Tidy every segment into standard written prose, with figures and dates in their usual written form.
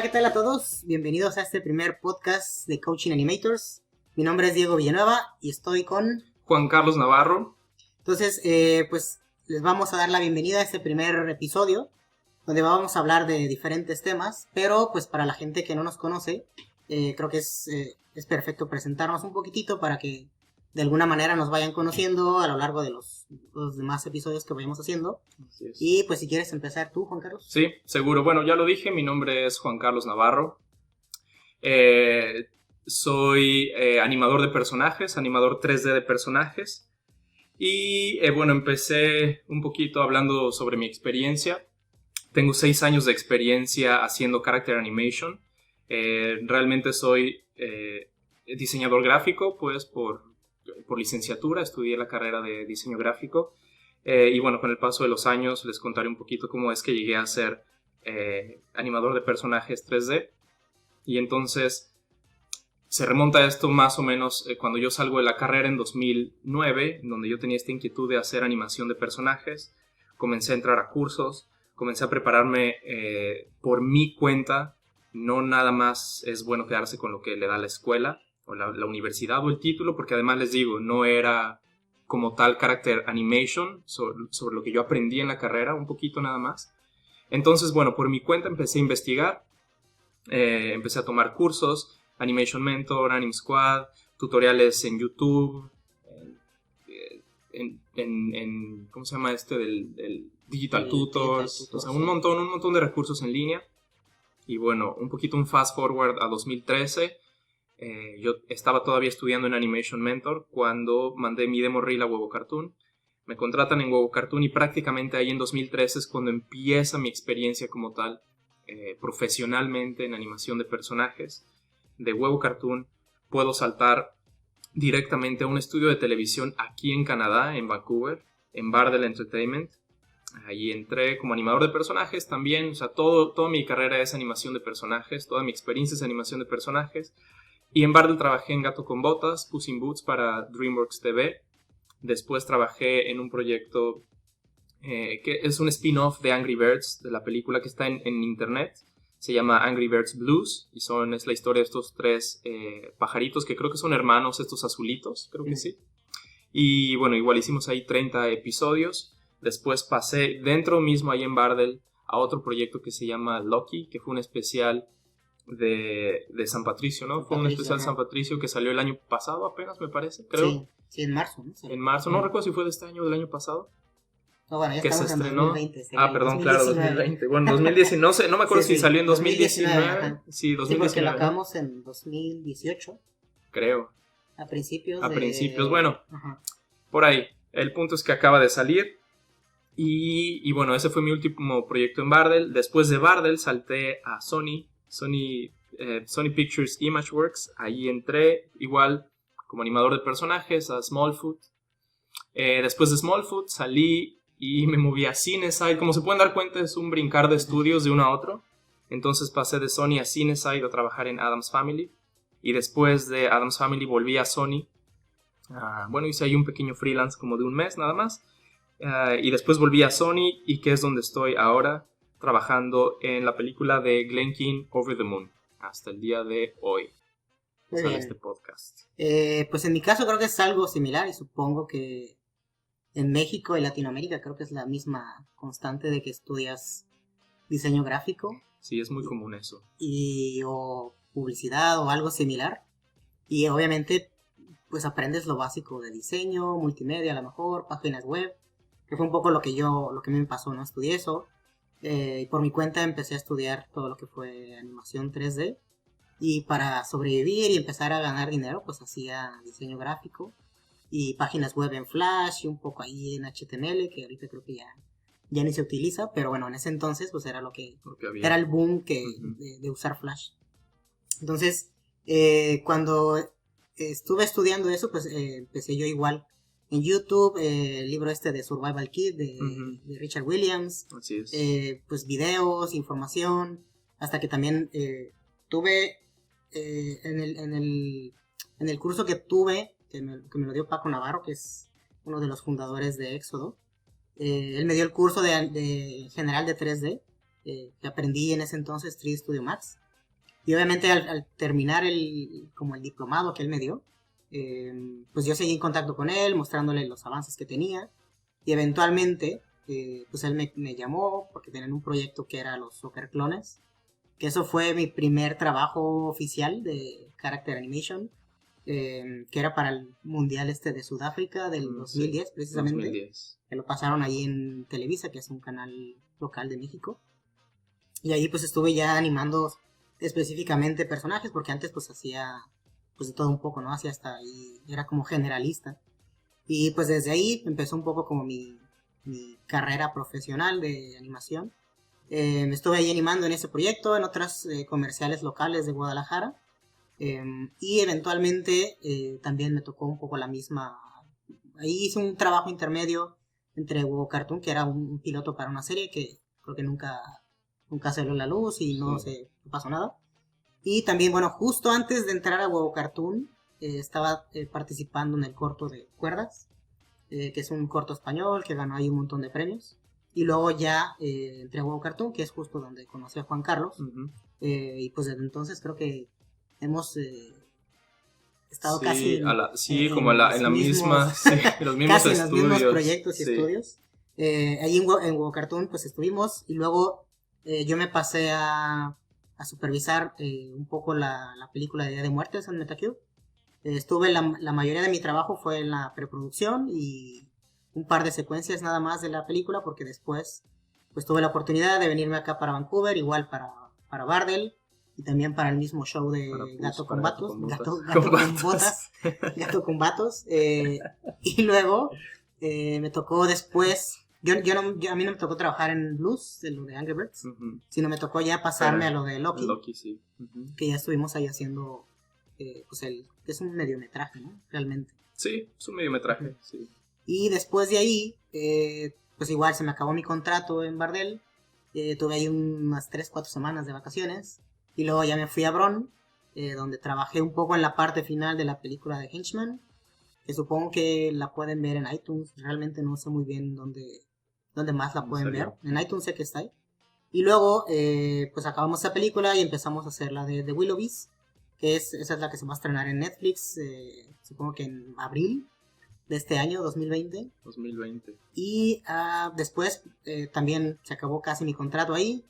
Hola, ¿qué tal a todos? Bienvenidos a este primer podcast de Coaching Animators. Mi nombre es Diego Villanueva y estoy con Juan Carlos Navarro. Entonces, pues les vamos a dar la bienvenida a este primer episodio, donde vamos a hablar de diferentes temas, pero pues para la gente que no nos conoce, creo que es perfecto presentarnos un poquitito para que de alguna manera nos vayan conociendo a lo largo de los demás episodios que vayamos haciendo. Así es. Y pues si quieres empezar tú, Juan Carlos. Sí, seguro. Bueno, ya lo dije, mi nombre es Juan Carlos Navarro. Soy animador de personajes, animador 3D de personajes. Y bueno, empecé un poquito hablando sobre mi experiencia. Tengo 6 años de experiencia haciendo character animation. Realmente soy diseñador gráfico, pues por licenciatura, estudié la carrera de diseño gráfico. Y bueno, con el paso de los años les contaré un poquito cómo es que llegué a ser animador de personajes 3D. Y entonces se remonta a esto más o menos cuando yo salgo de la carrera en 2009, donde yo tenía esta inquietud de hacer animación de personajes. Comencé a entrar a cursos, comencé a prepararme por mi cuenta. No nada más es bueno quedarse con lo que le da la escuela o la universidad o el título, porque además les digo, no era como tal character animation sobre lo que yo aprendí en la carrera, un poquito nada más. Entonces, bueno, por mi cuenta empecé a investigar, empecé a tomar cursos, Animation Mentor, Anim Squad, tutoriales en YouTube, ¿cómo se llama del Digital Tutor? O sea, un montón de recursos en línea. Y bueno, un poquito un fast forward a 2013. Yo estaba todavía estudiando en Animation Mentor cuando mandé mi demo reel a Huevo Cartoon. Me contratan en Huevo Cartoon y prácticamente ahí en 2013 es cuando empieza mi experiencia como tal, profesionalmente en animación de personajes. De Huevo Cartoon puedo saltar directamente a un estudio de televisión aquí en Canadá, en Vancouver, en Bardell Entertainment. Ahí entré como animador de personajes también. O sea, toda mi carrera es animación de personajes, toda mi experiencia es animación de personajes. Y en Bardell trabajé en Gato con Botas, Puss in Boots para DreamWorks TV. Después trabajé en un proyecto que es un spin-off de Angry Birds, de la película que está en internet. Se llama Angry Birds Blues y es la historia de estos 3 pajaritos que creo que son hermanos, estos azulitos, creo que sí. Y bueno, igual hicimos ahí 30 episodios. Después pasé dentro mismo ahí en Bardell a otro proyecto que se llama Lucky, que fue un especial de San Patricio, ¿no? Fue un especial San Patricio que salió el año pasado apenas, me parece, creo. Sí, en marzo, ¿no? Sí. En marzo, no recuerdo si fue de este año o del año pasado. No, bueno, ya que estamos se en estrenó. 2020. Perdón, 2019. Claro, 2020. Bueno, 2019, no me acuerdo si salió en 2019. Sí, 2019. Sí, porque lo acabamos en 2018. Creo. A principios. Bueno, por ahí. El punto es que acaba de salir. Y bueno, ese fue mi último proyecto en Bardell. Después de Bardell salté a Sony Pictures Imageworks. Ahí entré igual como animador de personajes a Smallfoot. Después de Smallfoot salí y me moví a CineSide. Como se pueden dar cuenta, es un brincar de estudios de uno a otro. Entonces pasé de Sony a CineSide a trabajar en Addams Family. Y después de Addams Family volví a Sony. Bueno, hice ahí un pequeño freelance como de un mes nada más. Y después volví a Sony, y que es donde estoy ahora, trabajando en la película de Glen Keane, Over the Moon, hasta el día de hoy. Sale este podcast. Pues en mi caso creo que es algo similar, y supongo que en México y Latinoamérica creo que es la misma constante de que estudias diseño gráfico. Sí, es muy común eso. O publicidad o algo similar. Y obviamente pues aprendes lo básico de diseño, multimedia a lo mejor, páginas web, que fue un poco lo que a mí me pasó, ¿no? Estudié eso. Y por mi cuenta empecé a estudiar todo lo que fue animación 3D. Y para sobrevivir y empezar a ganar dinero, pues hacía diseño gráfico y páginas web en Flash y un poco ahí en HTML, que ahorita creo que ya ni se utiliza, pero bueno, en ese entonces pues era lo que había. Era el boom de usar Flash. Entonces, cuando estuve estudiando eso, pues empecé yo igual en YouTube, el libro de Survival Kit de Richard Williams. Así es. Pues videos, información, hasta que también tuve en el curso que tuve, que me lo dio Paco Navarro, que es uno de los fundadores de Éxodo. Él me dio el curso de general de 3D, que aprendí en ese entonces 3D Studio Max. Y obviamente al terminar como el diplomado que él me dio, pues yo seguí en contacto con él, mostrándole los avances que tenía. Y eventualmente, pues él me llamó porque tenían un proyecto que era los Soccer Clones. Que eso fue mi primer trabajo oficial de Character Animation. Que era para el Mundial de Sudáfrica del 2010, sí, precisamente. 2010. Que lo pasaron ahí en Televisa, que es un canal local de México. Y ahí pues estuve ya animando específicamente personajes, porque antes pues hacía pues de todo un poco, ¿no? Hacía hasta ahí, era como generalista. Y pues desde ahí empezó un poco como mi carrera profesional de animación. Me estuve ahí animando en ese proyecto, en otras comerciales locales de Guadalajara. Y eventualmente también me tocó un poco la misma. Ahí hice un trabajo intermedio entre Huevo Cartoon, que era un piloto para una serie que creo que nunca salió a la luz y no pasó nada. Y también, bueno, justo antes de entrar a Huevo Cartoon, estaba participando en el corto de Cuerdas, que es un corto español que ganó ahí un montón de premios. Y luego ya entré a Huevo Cartoon, que es justo donde conocí a Juan Carlos. Uh-huh. Y pues desde entonces creo que hemos estado casi en la misma, en los mismos casi estudios. En los mismos proyectos y estudios. Ahí en Huevo Cartoon pues estuvimos, y luego yo me pasé a supervisar un poco la película de Día de Muertes en Metacube. Estuve la mayoría de mi trabajo fue en la preproducción y un par de secuencias nada más de la película, porque después pues tuve la oportunidad de venirme acá para Vancouver, igual para Bardel, y también para el mismo show de Gato con Vatos, Gato con Vatos, y luego me tocó después, a mí no me tocó trabajar en Blues, de lo de Angry Birds, uh-huh, sino me tocó ya pasarme a lo de Loki, sí. Uh-huh. Que ya estuvimos ahí haciendo, pues es un mediometraje, ¿no? Realmente. Sí, es un mediometraje, uh-huh, sí. Y después de ahí, pues igual se me acabó mi contrato en Bardel, tuve ahí unas 3-4 semanas de vacaciones, y luego ya me fui a Bron, donde trabajé un poco en la parte final de la película de Henchman, que supongo que la pueden ver en iTunes. Realmente no sé muy bien dónde más la pueden ver. En iTunes sé que está ahí. Y luego pues acabamos esa película y empezamos a hacer la de The Willoughbys, que esa es la que se va a estrenar en Netflix, supongo que en abril de este año, 2020. Y después también se acabó casi mi contrato ahí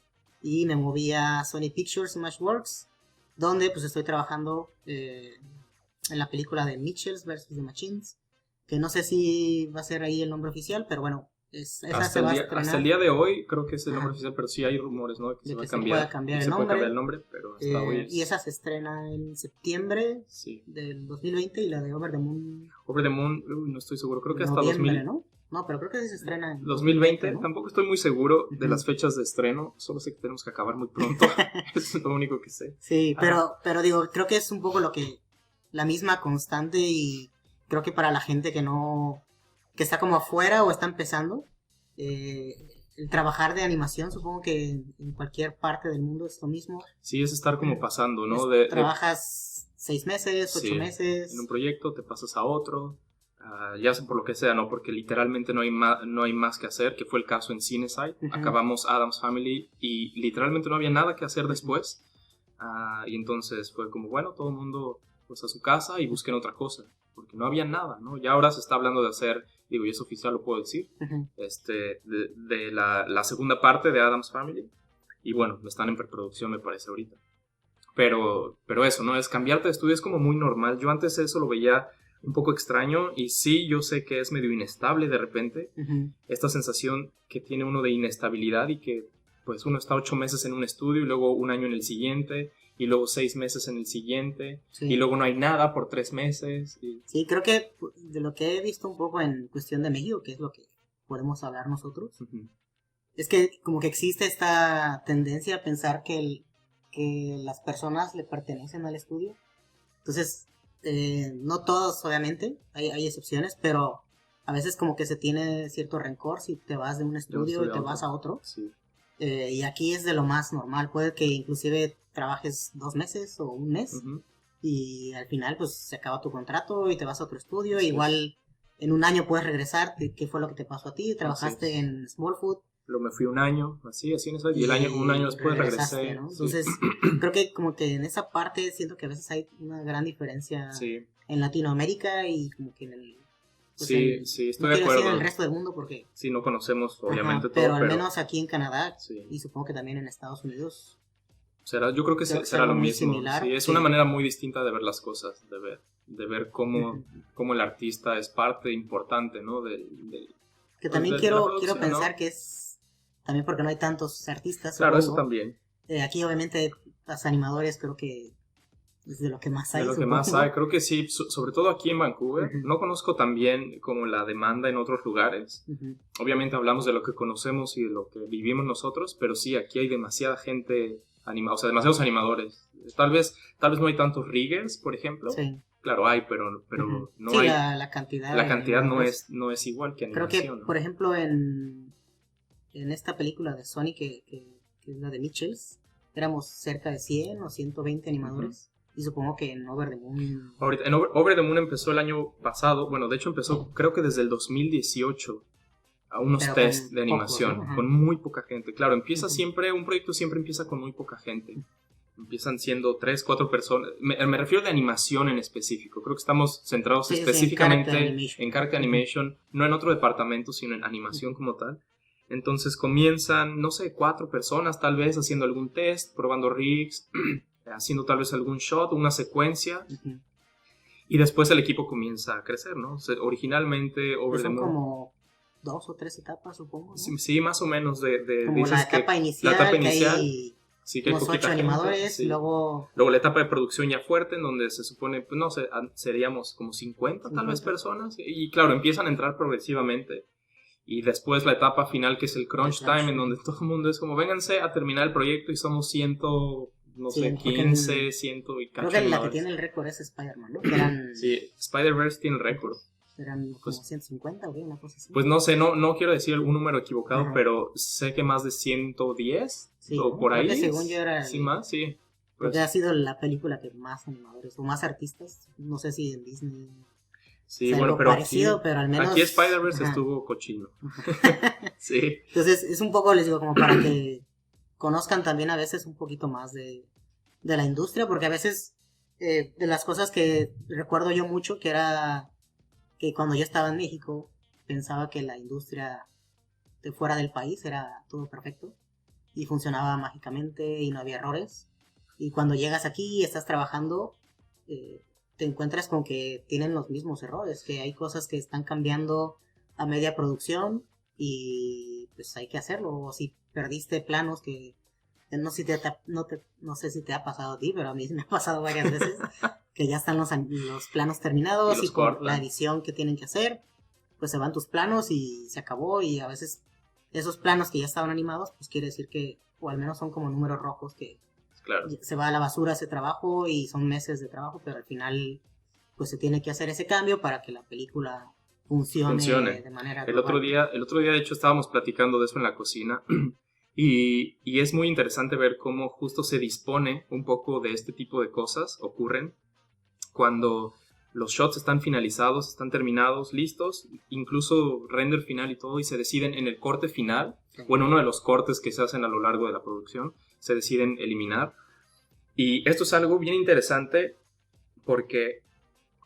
y me moví a Sony Pictures Imageworks, donde pues estoy trabajando en la película de Mitchells vs. The Machines, que no sé si va a ser ahí el nombre oficial, pero bueno, esa se va a estrenar. Hasta el día de hoy creo que es el nombre oficial, pero sí hay rumores, ¿no? Que se va a cambiar. Se puede cambiar el nombre, pero hasta hoy es... Y esa se estrena en septiembre del 2020, y la de Over the Moon... Over the Moon, no estoy seguro, creo que hasta 2000... ¿no? No, pero creo que se estrena en 2020, ¿no? Tampoco estoy muy seguro de las fechas de estreno, solo sé que tenemos que acabar muy pronto, eso es lo único que sé. Sí, pero digo, creo que es un poco la misma constante, y creo que para la gente que está como afuera o está empezando, el trabajar de animación, supongo que en cualquier parte del mundo es lo mismo. Sí, es estar como pasando, ¿no? Trabajas 6 meses, 8 meses. En un proyecto te pasas a otro, ya sea por lo que sea, ¿no? Porque literalmente no hay más que hacer, que fue el caso en Cineside. Uh-huh. Acabamos Addams Family y literalmente no había nada que hacer después. Y entonces fue como, bueno, todo el mundo pues a su casa y busquen otra cosa, porque no había nada, ¿no? Ya ahora se está hablando de hacer, digo, y es oficial, lo puedo decir, uh-huh, de la segunda parte de Addams Family, y bueno, están en preproducción, me parece, ahorita. Pero eso, ¿no? Es cambiarte de estudio, es como muy normal. Yo antes eso lo veía un poco extraño, y sí, yo sé que es medio inestable de repente, uh-huh, esta sensación que tiene uno de inestabilidad, y que pues uno está 8 meses en un estudio y luego 1 año en el siguiente, y luego 6 meses en el siguiente, sí, y luego no hay nada por 3 meses. Sí, creo que de lo que he visto un poco en cuestión de México, que es lo que podemos hablar nosotros, uh-huh, es que como que existe esta tendencia a pensar que las personas le pertenecen al estudio. Entonces, no todos, obviamente, hay excepciones, pero a veces como que se tiene cierto rencor si te vas de un estudio y te vas a otro. Sí. Y aquí es de lo más normal. Puede que inclusive trabajes 2 meses o 1 mes, uh-huh, y al final pues se acaba tu contrato y te vas a otro estudio. Sí. Igual en 1 año puedes regresar. ¿Qué fue lo que te pasó a ti? Trabajaste en Smallfoot luego me fui un año, así en eso, y un año después regresé. ¿no? Entonces, creo que como que en esa parte siento que a veces hay una gran diferencia en Latinoamérica y como que en el... Pues sí, estoy no de acuerdo. En el resto del mundo porque... Sí, no conocemos obviamente todo, pero al menos aquí en Canadá y supongo que también en Estados Unidos... yo creo que será lo mismo. Similar, sí, es una manera muy distinta de ver las cosas, de ver cómo el artista es parte importante, ¿no? Que también quiero pensar, ¿no? Que es también porque no hay tantos artistas. Claro, supongo. Eso también. Aquí obviamente los animadores creo que es de lo que más hay. De lo que más hay, creo que sí, sobre todo aquí en Vancouver. No conozco tan bien como la demanda en otros lugares. Obviamente hablamos de lo que conocemos y de lo que vivimos nosotros, pero sí, aquí hay demasiada gente animada, o sea, demasiados animadores. Tal vez no hay tantos riggers, por ejemplo. Sí. Claro, hay, pero no hay... La cantidad. La cantidad no es igual que animación. Creo que, por ejemplo, en esta película de Sony, que es la de Mitchells, éramos cerca de 100 o 120 animadores. Y supongo que en Over the Moon... Ahorita, en Over the Moon empezó el año pasado. Bueno, de hecho empezó creo que desde el 2018 a unos test de animación. Pocos, ¿no? Con muy poca gente. Claro, empieza un proyecto siempre empieza con muy poca gente. Empiezan siendo 3, 4 personas. Me refiero de animación en específico. Creo que estamos centrados específicamente en character animation, no en otro departamento, sino en animación como tal. Entonces comienzan, no sé, 4 personas tal vez haciendo algún test, probando rigs, haciendo tal vez algún shot, una secuencia. Y después el equipo comienza a crecer, ¿no? O sea, originalmente Over the Moon... Son como 2 o 3 etapas, supongo, ¿no? Sí, más o menos como la etapa inicial. Sí, que hay unos 8 animadores, sí. Luego la etapa de producción ya fuerte, en donde se supone, pues no sé, seríamos como 50 tal vez personas, y claro, empiezan a entrar progresivamente, y después la etapa final, que es el crunch time, en donde todo el mundo es como, vénganse a terminar el proyecto, y somos 100, no sé, 15, 100 y cacho. Creo que la que tiene el récord es Spider-Man, ¿no? Que eran... Sí, Spider-Verse tiene el récord. Eran como 150 o qué, una cosa así. Pues no sé, no quiero decir un número equivocado, pero sé que más de 110 o por ahí. Según yo era... Sí, más, sí. Porque ha sido la película que más animadores o más artistas, no sé si en Disney... Sí, bueno, pero parecido, pero al menos... Aquí Spider-Verse estuvo cochino. Sí. Entonces es un poco, les digo, como para que conozcan también a veces un poquito más de la industria, porque a veces de las cosas que recuerdo yo mucho, que era... que cuando yo estaba en México pensaba que la industria de fuera del país era todo perfecto y funcionaba mágicamente y no había errores, y cuando llegas aquí y estás trabajando te encuentras con que tienen los mismos errores, que hay cosas que están cambiando a media producción y pues hay que hacerlo, o si perdiste planos que no sé si te ha pasado a ti, pero a mí me ha pasado varias veces que ya están los planos terminados y por la edición que tienen que hacer, pues se van tus planos y se acabó, y a veces esos planos que ya estaban animados, pues quiere decir que, o al menos son como números rojos que se va a la basura ese trabajo y son meses de trabajo, pero al final pues se tiene que hacer ese cambio para que la película funcione. De manera global. El otro día de hecho estábamos platicando de eso en la cocina. Y es muy interesante ver cómo justo se dispone un poco de este tipo de cosas, ocurren cuando los shots están finalizados, están terminados, listos, incluso render final y todo, y se deciden en el corte final, o en uno de los cortes que se hacen a lo largo de la producción, se deciden eliminar. Y esto es algo bien interesante porque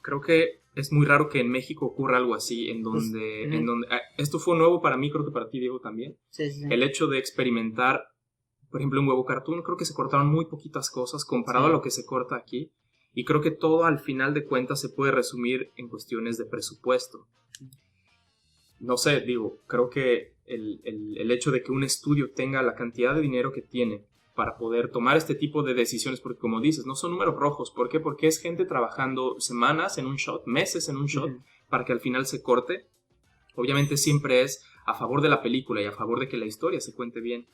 creo que es muy raro que en México ocurra algo así, en donde esto fue nuevo para mí, creo que para ti, Diego, también. Sí. El hecho de experimentar, por ejemplo, un huevo cartoon, creo que se cortaron muy poquitas cosas comparado a lo que se corta aquí. Y creo que todo al final de cuentas se puede resumir en cuestiones de presupuesto. No sé, digo, creo que el hecho de que un estudio tenga la cantidad de dinero que tiene para poder tomar este tipo de decisiones, porque como dices, no son números rojos. ¿Por qué? Porque es gente trabajando semanas en un shot, meses en un shot, para que al final se corte. Obviamente siempre es a favor de la película y a favor de que la historia se cuente bien.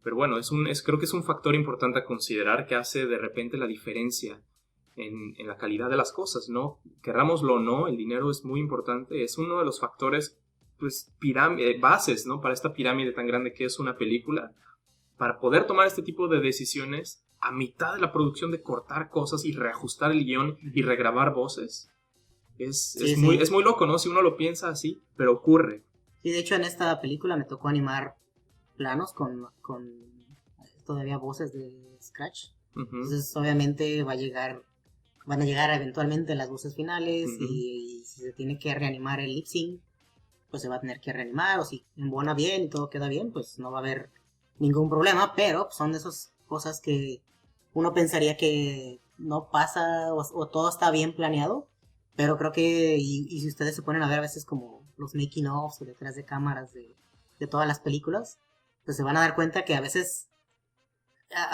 Pero bueno, creo que es un factor importante a considerar que hace de repente la diferencia en la calidad de las cosas, ¿no? Querrámoslo o no, el dinero es muy importante, es uno de los factores, pues, bases, ¿no? Para esta pirámide tan grande que es una película, para poder tomar este tipo de decisiones a mitad de la producción, de cortar cosas y reajustar el guión y regrabar voces. Es muy loco, ¿no? Si uno lo piensa así, pero ocurre. Sí, de hecho en esta película me tocó animar planos con todavía voces de Scratch. Entonces obviamente van a llegar eventualmente las voces finales y si se tiene que reanimar el lip sync, pues se va a tener que reanimar, o si embona bien y todo queda bien, pues no va a haber ningún problema, pero son de esas cosas que uno pensaría que no pasa o todo está bien planeado, pero creo que, y si ustedes se ponen a ver a veces como los making ofs o detrás de cámaras de todas las películas, pues se van a dar cuenta que a veces,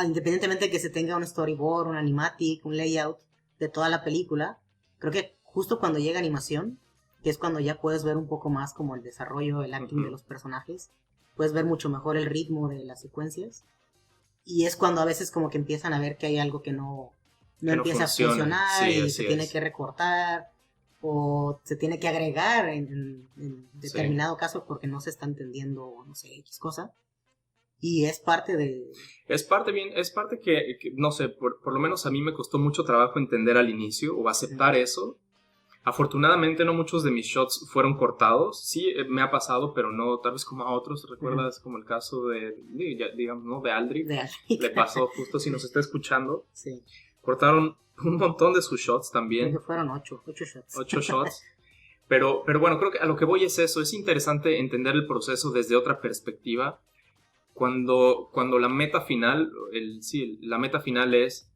independientemente de que se tenga un storyboard, un animatic, un layout de toda la película, creo que justo cuando llega animación, que es cuando ya puedes ver un poco más como el desarrollo, el acting de los personajes, puedes ver mucho mejor el ritmo de las secuencias, y es cuando a veces como que empiezan a ver que hay algo que no empieza a funcionar, y se tiene que recortar o se tiene que agregar en determinado caso porque no se está entendiendo, no sé, X cosa. Y es parte de... Es parte que no sé, por lo menos a mí me costó mucho trabajo entender al inicio o aceptar eso. Afortunadamente no muchos de mis shots fueron cortados. Sí, me ha pasado, pero no tal vez como a otros. ¿Recuerdas como el caso digamos, ¿no? de Aldrich? Le pasó justo si nos está escuchando. Sí. Cortaron un montón de sus shots también. Creo que fueron 8 shots. 8 shots. Pero bueno, creo que a lo que voy es eso. Es interesante entender el proceso desde otra perspectiva. Cuando la meta final, la meta final es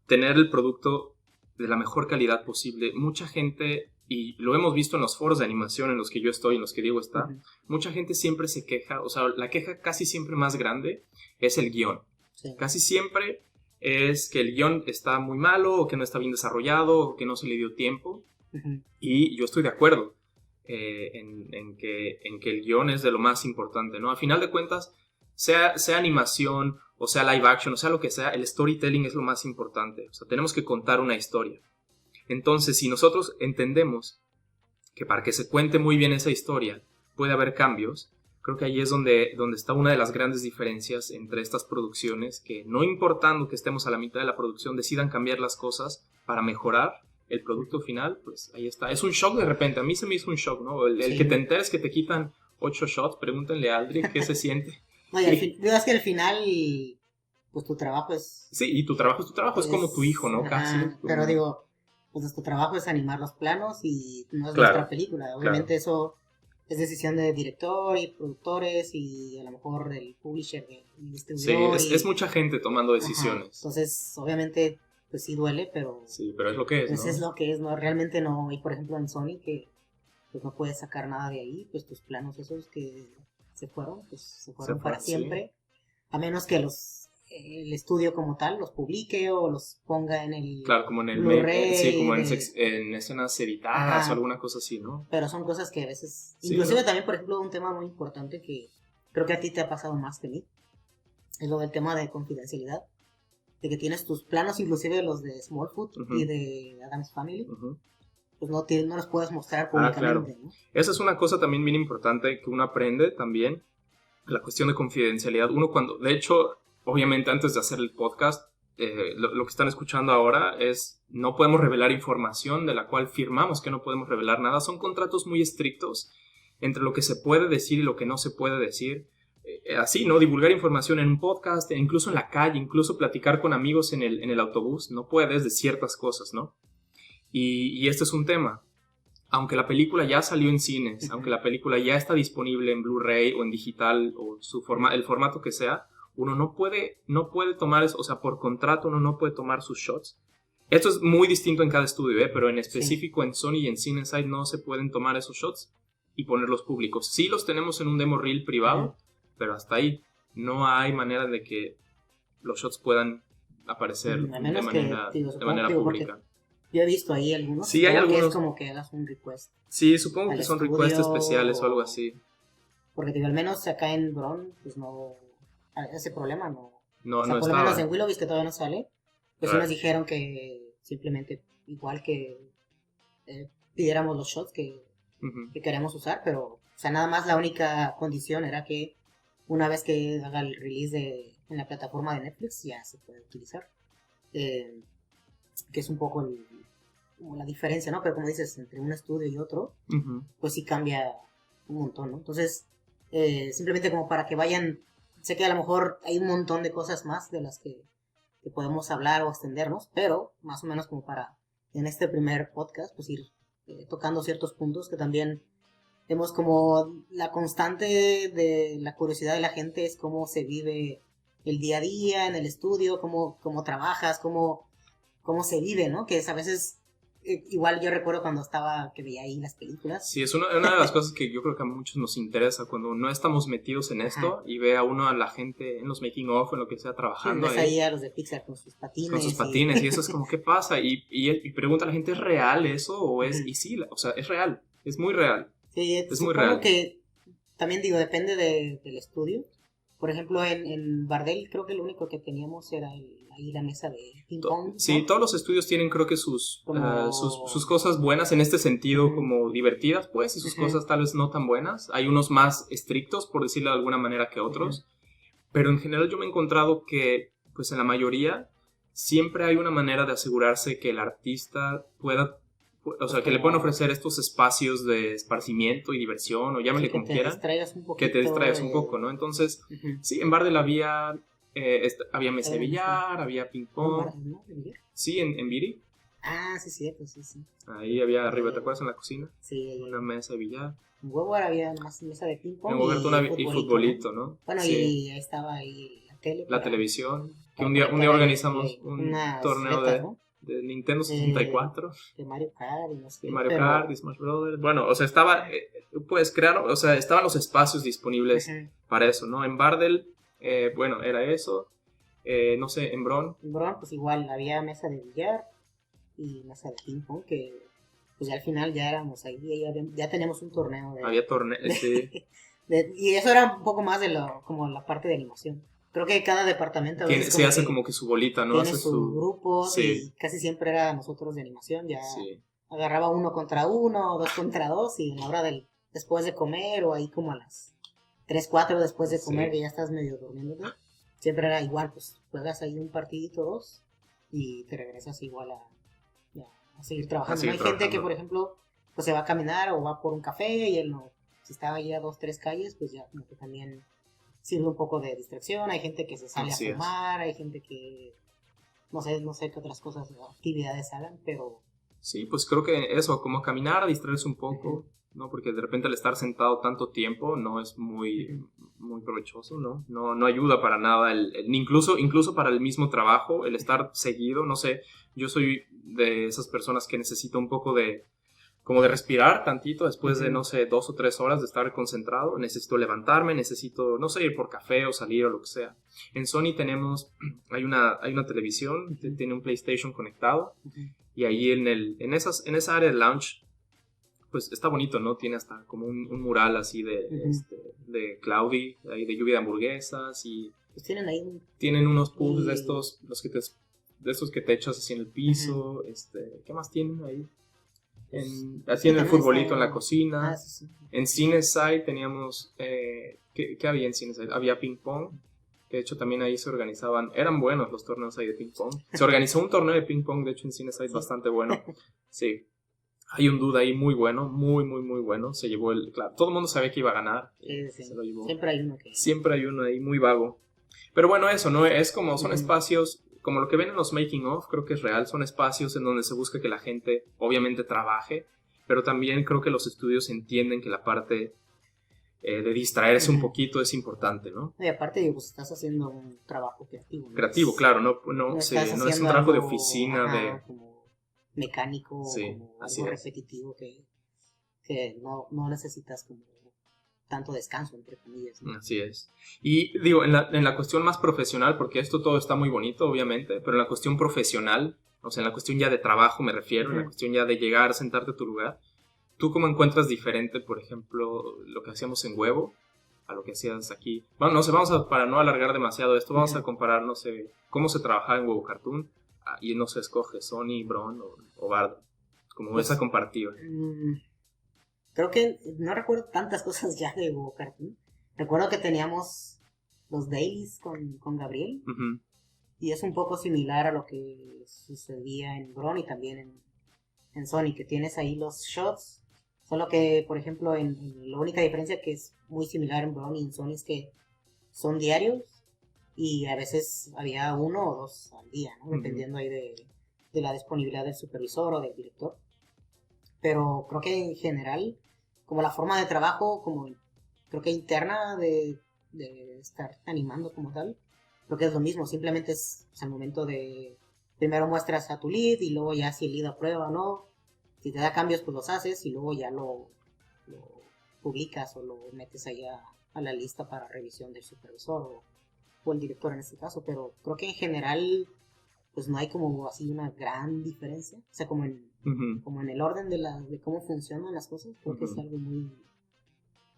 tener el producto de la mejor calidad posible. Mucha gente, y lo hemos visto en los foros de animación en los que yo estoy, en los que Diego está, mucha gente siempre se queja, o sea, la queja casi siempre más grande es el guión. Sí. Casi siempre es que el guión está muy malo, o que no está bien desarrollado, o que no se le dio tiempo. Y yo estoy de acuerdo en que el guión es de lo más importante, ¿no? A final de cuentas, sea animación, o sea live action, o sea lo que sea, el storytelling es lo más importante. O sea, tenemos que contar una historia. Entonces, si nosotros entendemos que para que se cuente muy bien esa historia puede haber cambios, creo que ahí es donde está una de las grandes diferencias entre estas producciones, que no importando que estemos a la mitad de la producción, decidan cambiar las cosas para mejorar el producto final, pues ahí está. Es un shock de repente, a mí se me hizo un shock, ¿no? El que te enteres que te quitan 8 shots, pregúntenle a Aldrich qué se siente. No, es que al final, pues tu trabajo es... Sí, y tu trabajo es tu trabajo, es como tu hijo, ¿no? Casi. Pero digo, pues tu trabajo es animar los planos y no es nuestra película. Obviamente eso es decisión de director y productores y a lo mejor del publisher, del distribuidor. Sí, es mucha gente tomando decisiones. Entonces, obviamente, pues sí duele, pero... Sí, pero es lo que es, pues ¿no? Es lo que es, ¿no? Realmente no... Y por ejemplo en Sony, que pues no puedes sacar nada de ahí, pues tus planos esos que... se fueron para siempre, a menos que el estudio como tal los publique o los ponga en el como en el Blu-ray, sí, como en escenas editadas o alguna cosa así, ¿no? Pero son cosas que a veces, inclusive también, por ejemplo, un tema muy importante que creo que a ti te ha pasado más que a mí, es lo del tema de confidencialidad, de que tienes tus planos, inclusive los de Smallfoot y de Addams Family, pues no los puedes mostrar públicamente. Claro. ¿no? Esa es una cosa también bien importante que uno aprende también, la cuestión de confidencialidad. Uno de hecho, obviamente antes de hacer el podcast, lo que están escuchando ahora es, no podemos revelar información de la cual firmamos que no podemos revelar nada. Son contratos muy estrictos entre lo que se puede decir y lo que no se puede decir. Así, ¿no? Divulgar información en un podcast, incluso en la calle, incluso platicar con amigos en el autobús, no puedes de ciertas cosas, ¿no? Y este es un tema. Aunque la película ya salió en cines, aunque la película ya está disponible en Blu-ray o en digital o el formato que sea, uno no puede tomar eso, o sea, por contrato uno no puede tomar sus shots. Esto es muy distinto en cada estudio, pero en específico en Sony y en CineSide no se pueden tomar esos shots y ponerlos públicos. Sí los tenemos en un demo reel privado, pero hasta ahí no hay manera de que los shots puedan aparecer de manera pública. Yo he visto ahí algunos. Sí, hay algunos. Que es como que hagas un request. Sí, supongo que son requests especiales o algo así. Porque al menos acá en Bron, pues no... Ese problema no... No, o sea, no por estaba. lo menos en Willow's que todavía no sale, pues sí nos dijeron que simplemente, igual que pidiéramos los shots que queremos usar, pero, o sea, nada más la única condición era que una vez que haga el release en la plataforma de Netflix ya se puede utilizar. Que es un poco como la diferencia, ¿no? Pero como dices, entre un estudio y otro, pues sí cambia un montón, ¿no? Entonces, simplemente como para que vayan, sé que a lo mejor hay un montón de cosas más de las que podemos hablar o extendernos, pero más o menos como para en este primer podcast pues ir tocando ciertos puntos que también vemos como la constante de la curiosidad de la gente es cómo se vive el día a día en el estudio, cómo trabajas, cómo se vive, ¿no? Que es a veces, igual yo recuerdo cuando que veía ahí las películas. Sí, es una de las cosas que yo creo que a muchos nos interesa cuando no estamos metidos en esto. Ajá. Y ve a uno a la gente en los making of, en lo que sea, trabajando. Sí, ves ahí a los de Pixar con sus patines. Con sus patines, y eso es como, ¿qué pasa? Y pregunta a la gente, ¿es real eso? O es, y sí, o sea, es real, es muy real. Sí, es muy real. Que también digo, depende del estudio. Por ejemplo, en Bardel creo que lo único que teníamos era ahí la mesa de ping pong, ¿no? Sí, todos los estudios tienen creo que sus cosas buenas en este sentido, como divertidas pues, y sus cosas tal vez no tan buenas. Hay unos más estrictos, por decirlo de alguna manera, que otros. Pero en general yo me he encontrado que, pues en la mayoría, siempre hay una manera de asegurarse que el artista pueda, o sea, que le pueden ofrecer estos espacios de esparcimiento y diversión, o llámale como quieran, que te distraigas un poco, ¿no? Entonces, sí, en Bardel había mesa de billar, había ping pong. ¿No? Sí, en Viri. Ah, sí, cierto, sí. Ahí había arriba, ¿te acuerdas? En la cocina. Sí. Una mesa de billar. En Huevo había más mesa de ping pong y futbolito, ¿no? Bueno, sí. Y ahí estaba ahí la tele. La televisión. Que un día organizamos un torneo betas, ¿no? De Nintendo 64. De Mario Kart y no sé. De Mario Kart y Smash Brothers. Bueno, o sea, puedes crear, o sea, estaban los espacios disponibles para eso, ¿no? En Bardel, bueno, era eso. No sé, en Bron. En Bron, pues igual, había mesa de billar y mesa de ping pong, que pues ya al final ya éramos ahí, ya teníamos un torneo. Había torneo, sí. Y eso era un poco más de como la parte de animación. Creo que cada departamento se hace como que su bolita, ¿no? Tiene sus grupos, y casi siempre era nosotros de animación, ya agarraba 1 contra 1, 2 contra 2, y en la hora después de comer, o ahí como a las 3, 4 después de comer, que ya estás medio durmiéndote, siempre era igual, pues juegas ahí un partidito, 2, y te regresas igual a seguir trabajando. Hay gente que, por ejemplo, pues se va a caminar o va por un café, y él no, si estaba ahí a 2, 3 calles, pues ya como que también sirve un poco de distracción. Hay gente que se sale a fumar, hay gente que no sé qué otras cosas o actividades hagan, pero sí, pues creo que eso, como caminar, distraerse un poco, ¿no? Porque de repente al estar sentado tanto tiempo no es muy provechoso, ¿no? No ayuda para nada, incluso para el mismo trabajo, el estar seguido, no sé, yo soy de esas personas que necesito un poco como de respirar tantito después de, no sé, 2 o 3 horas de estar concentrado. Necesito levantarme, necesito, no sé, ir por café o salir o lo que sea. En Sony hay una televisión, tiene un PlayStation conectado, y ahí en esa área de lounge, pues está bonito, ¿no? Tiene hasta como un mural así de cloudy, ahí de lluvia de hamburguesas, y pues tienen unos pools de estos, de estos que te echas así en el piso, ¿qué más tienen ahí? Así en el futbolito en la cocina. En Cineside teníamos ¿qué había en Cineside? Había ping pong, que de hecho también ahí se organizaban, eran buenos los torneos ahí de ping pong. Se organizó un torneo de ping pong, de hecho en Cineside bastante bueno. Sí, hay un dude ahí muy bueno, muy bueno. Se llevó claro, todo el mundo sabía que iba a ganar. Se lo llevó. Siempre hay uno ahí muy vago. Pero bueno, eso, ¿no? Es como, son espacios, como lo que ven en los making of, creo que es real, son espacios en donde se busca que la gente obviamente trabaje, pero también creo que los estudios entienden que la parte de distraerse un poquito es importante, ¿no? Y aparte, pues estás haciendo un trabajo creativo, ¿no? Creativo, claro, no es un trabajo de oficina, como mecánico, como algo repetitivo que no necesitas como tanto descanso, entre comillas, ¿no? Así es. Y digo, en la cuestión más profesional, porque esto todo está muy bonito, obviamente, pero en la cuestión profesional, o sea, en la cuestión ya de trabajo me refiero, en la cuestión ya de llegar, sentarte a tu lugar, ¿tú cómo encuentras diferente, por ejemplo, lo que hacíamos en Huevo a lo que hacías aquí? Bueno, no sé, para no alargar demasiado esto, vamos a comparar, no sé, cómo se trabajaba en Huevo Cartoon, y no se escoge Sony, Bron o Bardo, como pues, esa comparativa. Creo que no recuerdo tantas cosas ya de Huevo Cartoon. Recuerdo que teníamos los dailies con Gabriel. Y es un poco similar a lo que sucedía en Bron y también en Sony, que tienes ahí los shots Solo que, por ejemplo, la única diferencia que es muy similar en Brown y en Sony es que son diarios y a veces había 1 o 2 al día, ¿no? Dependiendo ahí de la disponibilidad del supervisor o del director. Pero creo que en general, como la forma de trabajo, como creo que interna de estar animando como tal, creo que es lo mismo, simplemente es al momento de primero muestras a tu lead y luego ya si el lead aprueba o no, si te da cambios pues los haces y luego ya lo publicas o lo metes ahí a la lista para revisión del supervisor o el director en este caso, pero creo que en general pues no hay como así una gran diferencia, o sea como en el orden de cómo funcionan las cosas, creo que es algo muy,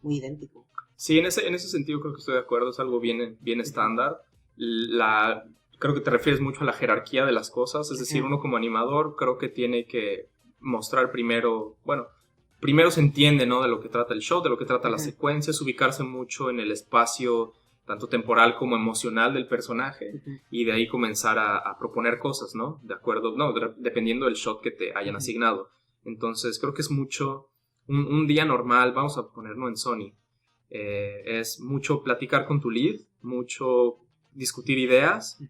muy idéntico. Sí, en ese sentido creo que estoy de acuerdo, es algo bien estándar. Creo que te refieres mucho a la jerarquía de las cosas, es decir, uno como animador creo que tiene que mostrar primero se entiende, ¿no? De lo que trata el show, de lo que trata las secuencias, ubicarse mucho en el espacio tanto temporal como emocional del personaje y de ahí comenzar a proponer cosas, ¿no? De acuerdo, no, dependiendo del shot que te hayan asignado. Entonces creo que es mucho, un día normal, vamos a ponerlo en Sony, es mucho platicar con tu lead, mucho discutir ideas,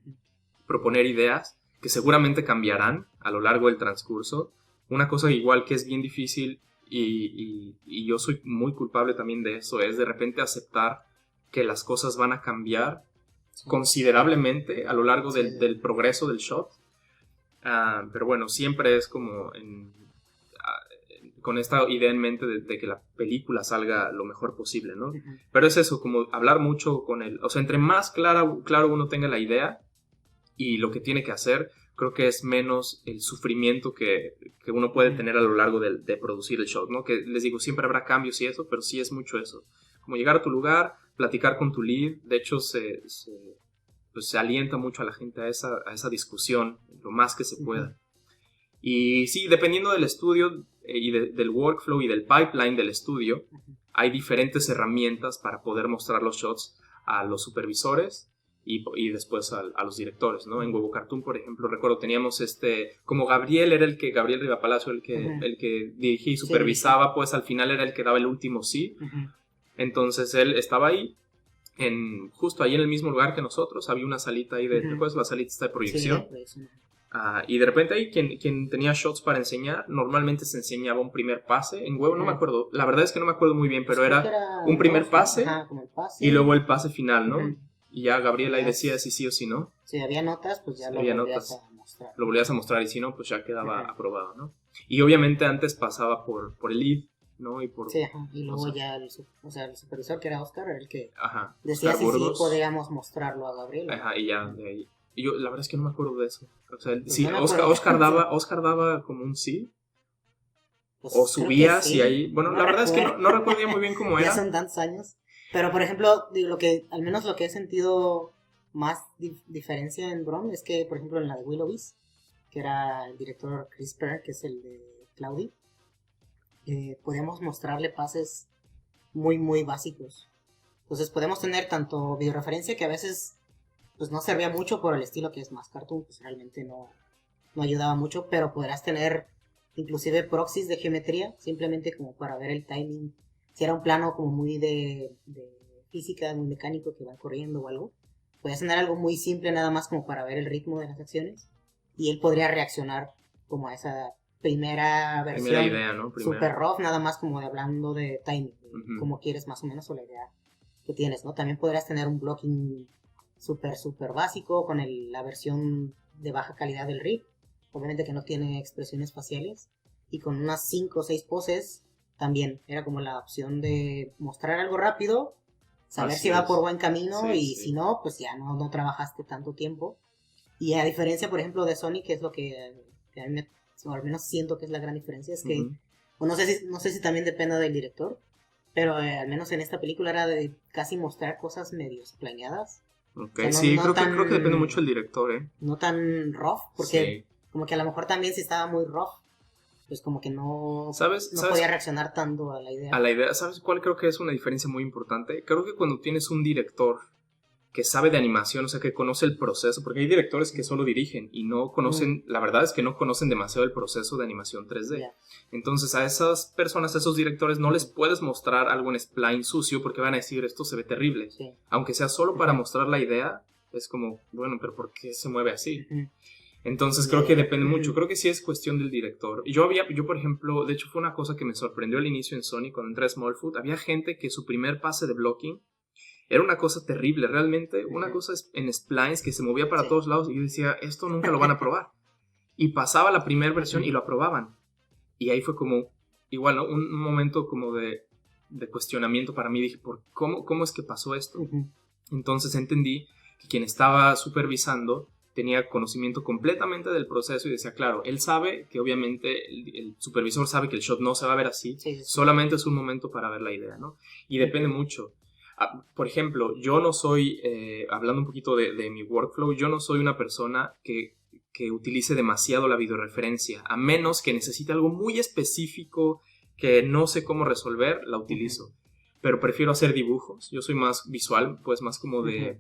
proponer ideas que seguramente cambiarán a lo largo del transcurso. Una cosa igual que es bien difícil y yo soy muy culpable también de eso, es de repente aceptar que las cosas van a cambiar considerablemente a lo largo del progreso del shot. Pero bueno, siempre es como con esta idea en mente de que la película salga lo mejor posible, ¿no? Pero es eso, como hablar mucho con él. O sea, entre más claro uno tenga la idea y lo que tiene que hacer, creo que es menos el sufrimiento que uno puede tener a lo largo de producir el show, ¿no? Que les digo, siempre habrá cambios y eso, pero sí es mucho eso. Como llegar a tu lugar, platicar con tu lead. De hecho, pues se alienta mucho a la gente a esa discusión lo más que se pueda. Y sí, dependiendo del estudio y del workflow y del pipeline del estudio, hay diferentes herramientas para poder mostrar los shots a los supervisores y después a los directores, ¿no? En Huevo Cartoon, por ejemplo, recuerdo teníamos como Gabriel Riva Palacio, el que dirigía y supervisaba, pues al final era el que daba el último sí. Entonces él estaba ahí, justo ahí en el mismo lugar que nosotros, había una salita ahí ¿te acuerdas? La salita de proyección. Sí, y de repente ahí quien tenía shots para enseñar, normalmente se enseñaba un primer pase. En Huevo no me acuerdo, la verdad es que no me acuerdo muy bien, pero era un primer pase, como el pase y luego el pase final, ¿no? Y ya Gabriel ahí decía si sí o si no. Si había notas, pues ya lo volvías a mostrar. Lo volvías a mostrar y si no, pues ya quedaba aprobado, ¿no? Y obviamente antes pasaba por el lead, ¿no? Y luego ya el supervisor, que era Oscar, era el que decía Oscar Burgos, sí podíamos mostrarlo a Gabriel. Y ya de ahí. Y yo la verdad es que no me acuerdo de eso. O sea, pues sí, no Oscar daba como un sí. Pues o subías sí. Y ahí... Bueno, la verdad es que no recuerdo muy bien cómo era. Ya son tantos años. Pero, por ejemplo, al menos lo que he sentido más diferencia en Bron es que, por ejemplo, en la de Willowbeast, que era el director Chris Perry, que es el de Cloudy, podíamos mostrarle pases muy, muy básicos. Entonces podemos tener tanto videoreferencia, que a veces pues no servía mucho por el estilo que es más cartoon, pues realmente no ayudaba mucho, pero podrás tener inclusive proxies de geometría, simplemente como para ver el timing. Si era un plano como muy de física, muy mecánico, que va corriendo o algo, podías tener algo muy simple nada más como para ver el ritmo de las acciones, y él podría reaccionar como a esa primera versión idea, ¿no? Super rough, nada más como hablando de timing, de cómo quieres más o menos, o la idea que tienes, ¿no? También podrías tener un blocking súper básico con la versión de baja calidad del rig, obviamente que no tiene expresiones faciales, y con unas 5 o 6 poses también era como la opción de mostrar algo rápido, saber si va por buen camino, si no, pues ya no trabajaste tanto tiempo. Y a diferencia, por ejemplo, de Sony, que es lo que a mí o al menos siento que es la gran diferencia, es que no sé si también depende del director, pero al menos en esta película era de casi mostrar cosas medios planeadas. Okay, o sea, creo que depende mucho del director, No tan rough, porque como que a lo mejor también si estaba muy rough, pues como que no podía reaccionar tanto a la idea. ¿Sabes cuál creo que es una diferencia muy importante? Creo que cuando tienes un director que sabe de animación, o sea, que conoce el proceso, porque hay directores que solo dirigen y no conocen, la verdad es que no conocen demasiado el proceso de animación 3D. Yeah. Entonces a esas personas, a esos directores, no les puedes mostrar algo en spline sucio porque van a decir, esto se ve terrible. Sí. Aunque sea solo para mostrar la idea, es como, bueno, pero ¿por qué se mueve así? Entonces creo que depende mucho, creo que sí es cuestión del director. Yo por ejemplo, de hecho fue una cosa que me sorprendió al inicio en Sony cuando entré a Smallfoot, había gente que su primer pase de blocking era una cosa terrible, realmente, una cosa en splines que se movía para todos lados y yo decía, esto nunca lo van a probar. Y pasaba la primera versión y lo aprobaban. Y ahí fue como, igual, ¿no? Un momento como de cuestionamiento para mí, dije, ¿cómo es que pasó esto? Entonces entendí que quien estaba supervisando tenía conocimiento completamente del proceso y decía, claro, él sabe que obviamente el supervisor sabe que el shot no se va a ver así, solamente es un momento para ver la idea, ¿no? Y depende mucho. Por ejemplo, yo no soy, hablando un poquito de mi workflow, yo no soy una persona que utilice demasiado la videoreferencia, a menos que necesite algo muy específico que no sé cómo resolver, la utilizo. Pero prefiero hacer dibujos, yo soy más visual, pues más como de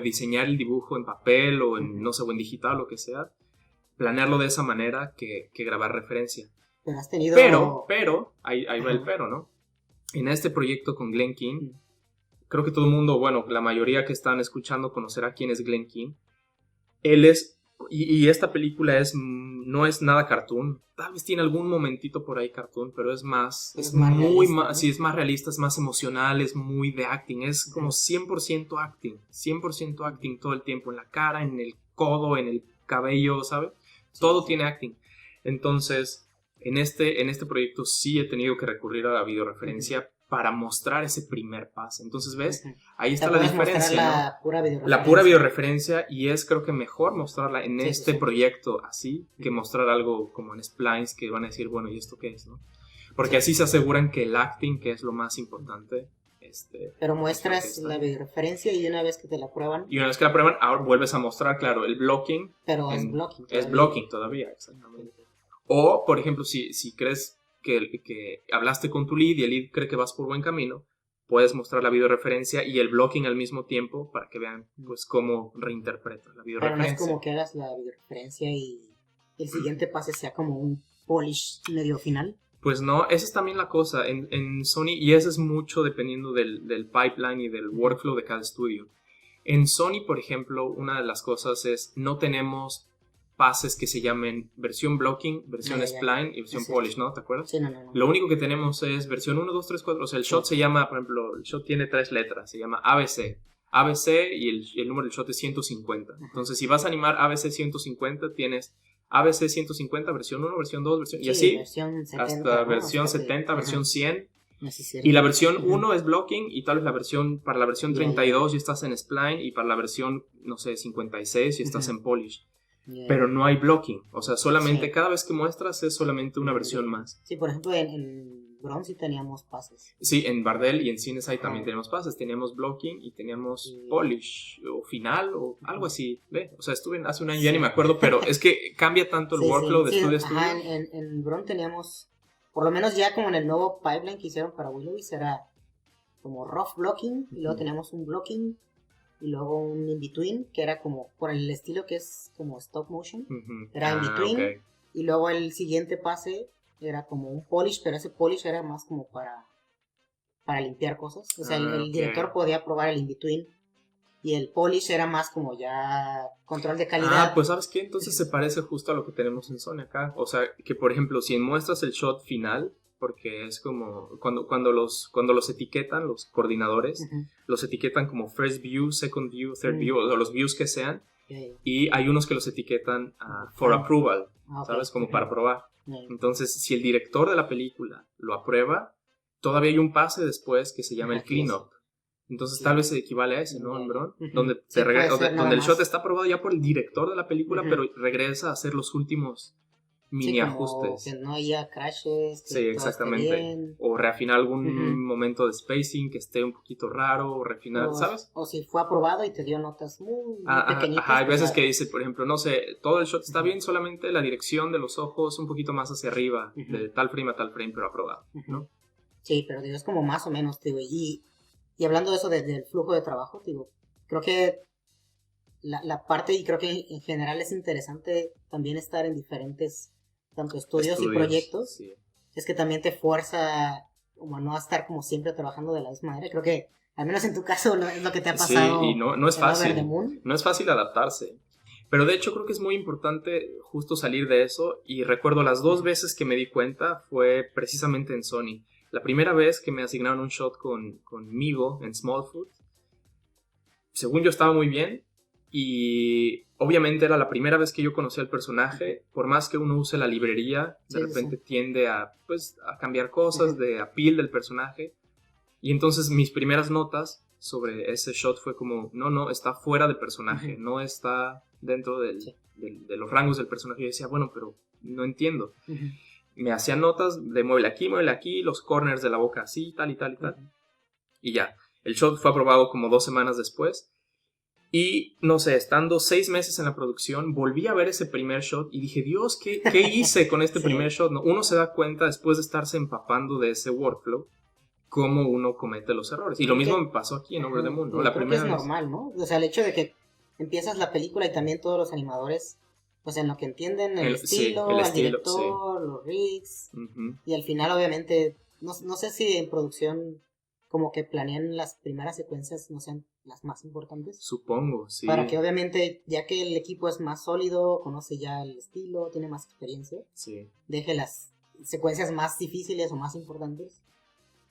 diseñar el dibujo en papel o en, no sé, o en digital, lo que sea, planearlo de esa manera que grabar referencia. Pero has tenido... Pero, ahí va el pero, ¿no? En este proyecto con Glen Keane, creo que todo el mundo, bueno, la mayoría que están escuchando conocerá quién es Glen Keane. Él es, y esta película no es nada cartoon, tal vez tiene algún momentito por ahí cartoon, pero es más muy realista, ¿no? Sí, es más realista, es más emocional, es muy de acting, es como 100% acting todo el tiempo, en la cara, en el codo, en el cabello, ¿sabes? Todo tiene acting. Entonces, en este proyecto sí he tenido que recurrir a la videoreferencia para mostrar ese primer pase. Entonces, ¿ves? Ahí está la diferencia, ¿no? La pura videoreferencia, y es creo que mejor mostrarla en este proyecto así que mostrar algo como en splines que van a decir, bueno, ¿y esto qué es, no? Porque así se aseguran que el acting, que es lo más importante, pero muestras la videoreferencia y una vez que te la prueban. Y una vez que la prueban, ahora vuelves a mostrar, claro, el blocking. Pero es blocking todavía. Es blocking todavía, exactamente. O, por ejemplo, si crees que hablaste con tu lead y el lead cree que vas por buen camino, puedes mostrar la videoreferencia y el blocking al mismo tiempo para que vean pues cómo reinterpreta la videoreferencia. Pero no es como que hagas la videoreferencia y el siguiente pase sea como un polish medio final. Pues no, esa es también la cosa en Sony, y eso es mucho dependiendo del pipeline y del workflow de cada estudio. En Sony, por ejemplo, una de las cosas es no tenemos pases que se llamen versión blocking, versión spline y versión polish, ¿no? ¿Te acuerdas? Sí, no. Lo único que tenemos es versión 1, 2, 3, 4. O sea, el shot se llama, por ejemplo, el shot tiene 3 letras, se llama ABC. ABC y el número del shot es 150. Entonces, si vas a animar ABC 150, tienes ABC 150, versión 1, versión 2, versión... y así, versión 70, hasta versión 70, versión 100. Y la versión 1 es blocking, y tal vez para la versión 32 ya estás en spline, y para la versión, no sé, 56 ya estás en polish. Pero no hay blocking, o sea, solamente cada vez que muestras es solamente una versión más. Sí, por ejemplo, en Bron sí teníamos pases. Sí, en Bardell y en CineSide también teníamos pases, teníamos blocking y teníamos polish o final o algo así, ¿ve? O sea, estuve hace un año, ya ni me acuerdo, pero es que cambia tanto el workflow de estudio a estudio. Ajá, en Bron teníamos, por lo menos ya como en el nuevo pipeline que hicieron para Willows, era como rough blocking, y luego teníamos un blocking, y luego un in-between, que era como por el estilo que es como stop motion. Era in-between. Y luego el siguiente pase era como un polish, pero ese polish era más como para limpiar cosas. O sea, el director podía probar el in-between. Y el polish era más como ya control de calidad. Pues ¿sabes qué? Entonces se parece justo a lo que tenemos en Sony acá. O sea, que por ejemplo, si muestras el shot final, porque es como cuando los etiquetan los coordinadores, los etiquetan como first view, second view, third view, o los views que sean, y hay unos que los etiquetan for approval, ¿sabes? Como para probar. Entonces, si el director de la película lo aprueba, todavía hay un pase después que se llama el cleanup. Entonces tal vez se equivale a ese, ¿no, en Bron? Donde el shot está aprobado ya por el director de la película, pero regresa a hacer los últimos mini ajustes. Que no haya crashes. Sí, exactamente. O reafinar algún momento de spacing que esté un poquito raro, o refinar, ¿sabes? O si fue aprobado y te dio notas muy pequeñitas. Hay veces que dice, por ejemplo, no sé, todo el shot está bien, solamente la dirección de los ojos un poquito más hacia arriba, de tal frame a tal frame, pero aprobado, ¿no? Sí, pero digo, es como más o menos, digo, y hablando de eso del flujo de trabajo, digo, creo que la parte, y creo que en general es interesante también estar en diferentes, tanto estudios y proyectos, sí. Es que también te fuerza como a no estar como siempre trabajando de la misma manera. Creo que, al menos en tu caso, es lo que te ha pasado. Sí, y no es fácil. Over the Moon. No es fácil adaptarse. Pero de hecho creo que es muy importante justo salir de eso. Y recuerdo las 2 veces que me di cuenta fue precisamente en Sony. La primera vez que me asignaron un shot conmigo en Smallfoot, según yo estaba muy bien. Y obviamente era la primera vez que yo conocí al personaje. Por más que uno use la librería, de repente tiende a cambiar cosas de appeal del personaje. Y entonces mis primeras notas sobre ese shot fue como, no, está fuera del personaje, no está dentro de los rangos del personaje. Y yo decía, bueno, pero no entiendo. Me hacían notas de muévele aquí, los corners de la boca así, tal y tal y tal. Y ya, el shot fue aprobado como 2 semanas después. Y, no sé, estando 6 meses en la producción, volví a ver ese primer shot y dije, Dios, ¿qué hice con este primer shot? ¿No? Uno se da cuenta después de estarse empapando de ese workflow, cómo uno comete los errores. Y lo mismo me pasó aquí en Over the Moon, ¿no? La primera vez. Es normal, ¿no? O sea, el hecho de que empiezas la película y también todos los animadores, pues en lo que entienden el estilo, el director, los rigs, y al final obviamente, no sé si en producción como que planean las primeras secuencias no sean las más importantes. Supongo, sí. Para que obviamente, ya que el equipo es más sólido, conoce ya el estilo, tiene más experiencia, deje las secuencias más difíciles o más importantes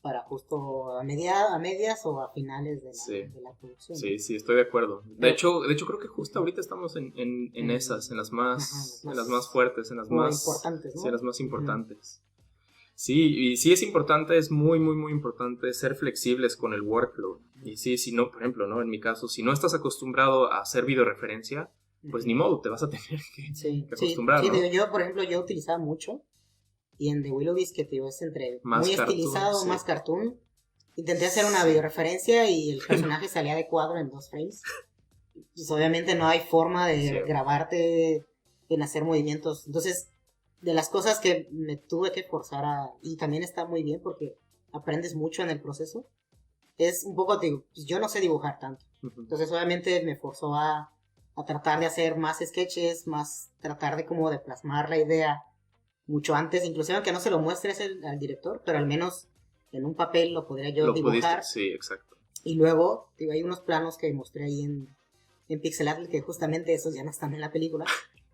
para justo a medias o a finales de la producción. Sí, estoy de acuerdo. De hecho creo que justo ahorita estamos en esas, en las más fuertes, en las más importantes, ¿no? Sí, en las más importantes. Sí, y sí es importante, es muy, muy, muy importante ser flexibles con el workload. Y sí, si no, por ejemplo, ¿no? En mi caso, si no estás acostumbrado a hacer videoreferencia, pues ni modo, te vas a tener que acostumbrar, ¿no? Yo, por ejemplo, yo utilizaba mucho, y en The Willoughbys, que te es entre más muy cartoon, estilizado, más cartoon, intenté hacer una videoreferencia y el personaje salía de cuadro en 2 frames. Pues obviamente no hay forma de grabarte en hacer movimientos. Entonces, de las cosas que me tuve que forzar y también está muy bien porque aprendes mucho en el proceso, es un poco, pues yo no sé dibujar tanto. Entonces obviamente me forzó a tratar de hacer más sketches, más tratar de como de plasmar la idea mucho antes, inclusive aunque no se lo muestres al director, pero al menos en un papel lo podría yo dibujar. Sí, exacto. Y luego, hay unos planos que mostré ahí en Pixelatl, que justamente esos ya no están en la película,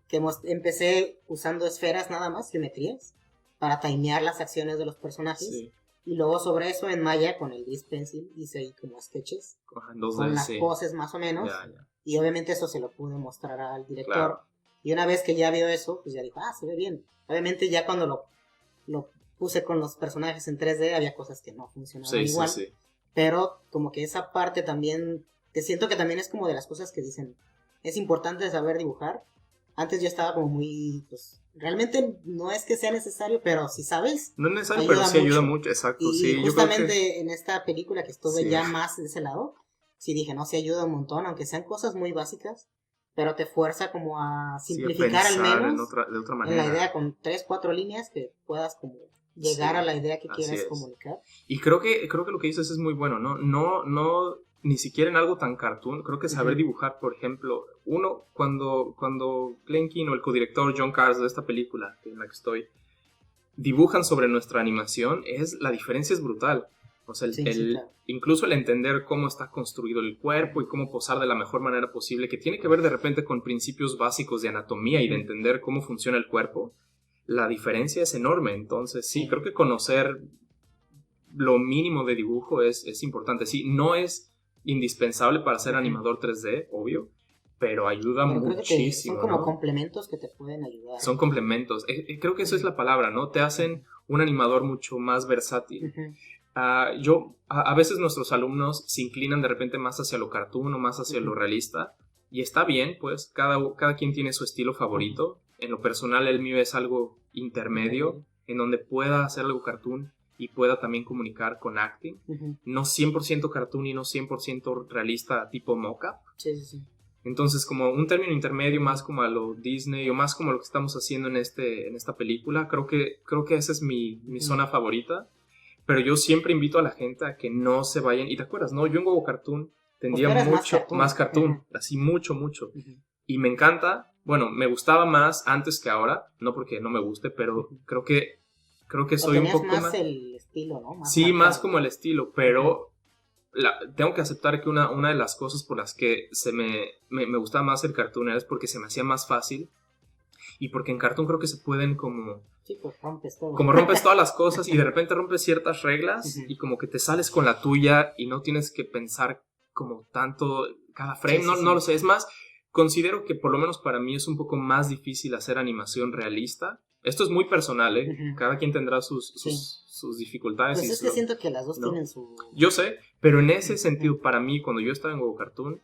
que empecé usando esferas nada más, geometrías, para timear las acciones de los personajes. Sí. Y luego sobre eso en Maya, con el Disc Pencil, hice ahí como sketches, con las poses más o menos. Ya. Y obviamente eso se lo pude mostrar al director. Claro. Y una vez que ya vio eso, pues ya dijo, se ve bien. Obviamente ya cuando lo puse con los personajes en 3D, había cosas que no funcionaban igual. Sí. Pero como que esa parte también, que siento que también es como de las cosas que dicen, es importante saber dibujar. Antes yo estaba como muy, pues, realmente no es que sea necesario, pero si sabes, no es necesario, pero sí ayuda mucho, exacto. Y justamente yo creo que en esta película que estuve ya más de ese lado, sí dije, no, sí ayuda un montón, aunque sean cosas muy básicas, pero te fuerza como a simplificar al menos de otra manera. En la idea con 3-4 líneas que puedas como llegar a la idea que quieres comunicar. Y creo que lo que dices es muy bueno, no ni siquiera en algo tan cartoon. Creo que saber dibujar, por ejemplo, cuando Glenkin o el codirector John Cars de esta película en la que estoy dibujan sobre nuestra animación, la diferencia es brutal. O sea, claro. Incluso el entender cómo está construido el cuerpo y cómo posar de la mejor manera posible, que tiene que ver de repente con principios básicos de anatomía y de entender cómo funciona el cuerpo, la diferencia es enorme. Entonces, sí, creo que conocer lo mínimo de dibujo es importante. Sí, no es indispensable para ser animador 3D, obvio, pero ayuda muchísimo. Son como complementos que te pueden ayudar. Son complementos. Creo que eso es la palabra, ¿no? Te hacen un animador mucho más versátil. A veces nuestros alumnos se inclinan de repente más hacia lo cartoon o más hacia lo realista, y está bien, pues cada quien tiene su estilo favorito. En lo personal el mío es algo intermedio, en donde pueda hacer algo cartoon y pueda también comunicar con acting. No 100% cartoon y no 100% realista tipo mock-up. Sí. Entonces, como un término intermedio, más como a lo Disney o más como lo que estamos haciendo en esta película, creo que esa es mi zona favorita. Pero yo siempre invito a la gente a que no se vayan. Y te acuerdas, ¿no? Yo en Huevo Cartoon tendía Pues mucho más cartoon, Ajá. así mucho. Ujú. Y me encanta, bueno, me gustaba más antes que ahora, no porque no me guste, pero Ujú. creo que O soy un tenías poco más más, el estilo, ¿no? Más sí, más marcado. como el estilo, Ajá. pero tengo que aceptar que una de las cosas por las que me gustaba más el cartoon es porque se me hacía más fácil y porque en cartoon creo que se pueden Sí, pues rompes todo. como rompes todas las cosas y de repente rompes ciertas reglas Ujú. y como que te sales con la tuya y no tienes que pensar como tanto cada frame, Sí, sí, no sí. lo sé, es más, considero que por lo menos para mí es un poco más difícil hacer animación realista. Esto es muy personal, ¿eh? Ujú. Cada quien tendrá Sí. sus dificultades Pues y es que siento que las dos ¿no? tienen su... Yo sé, pero en ese Ujú. sentido, para mí, cuando yo estaba en Go Cartoon,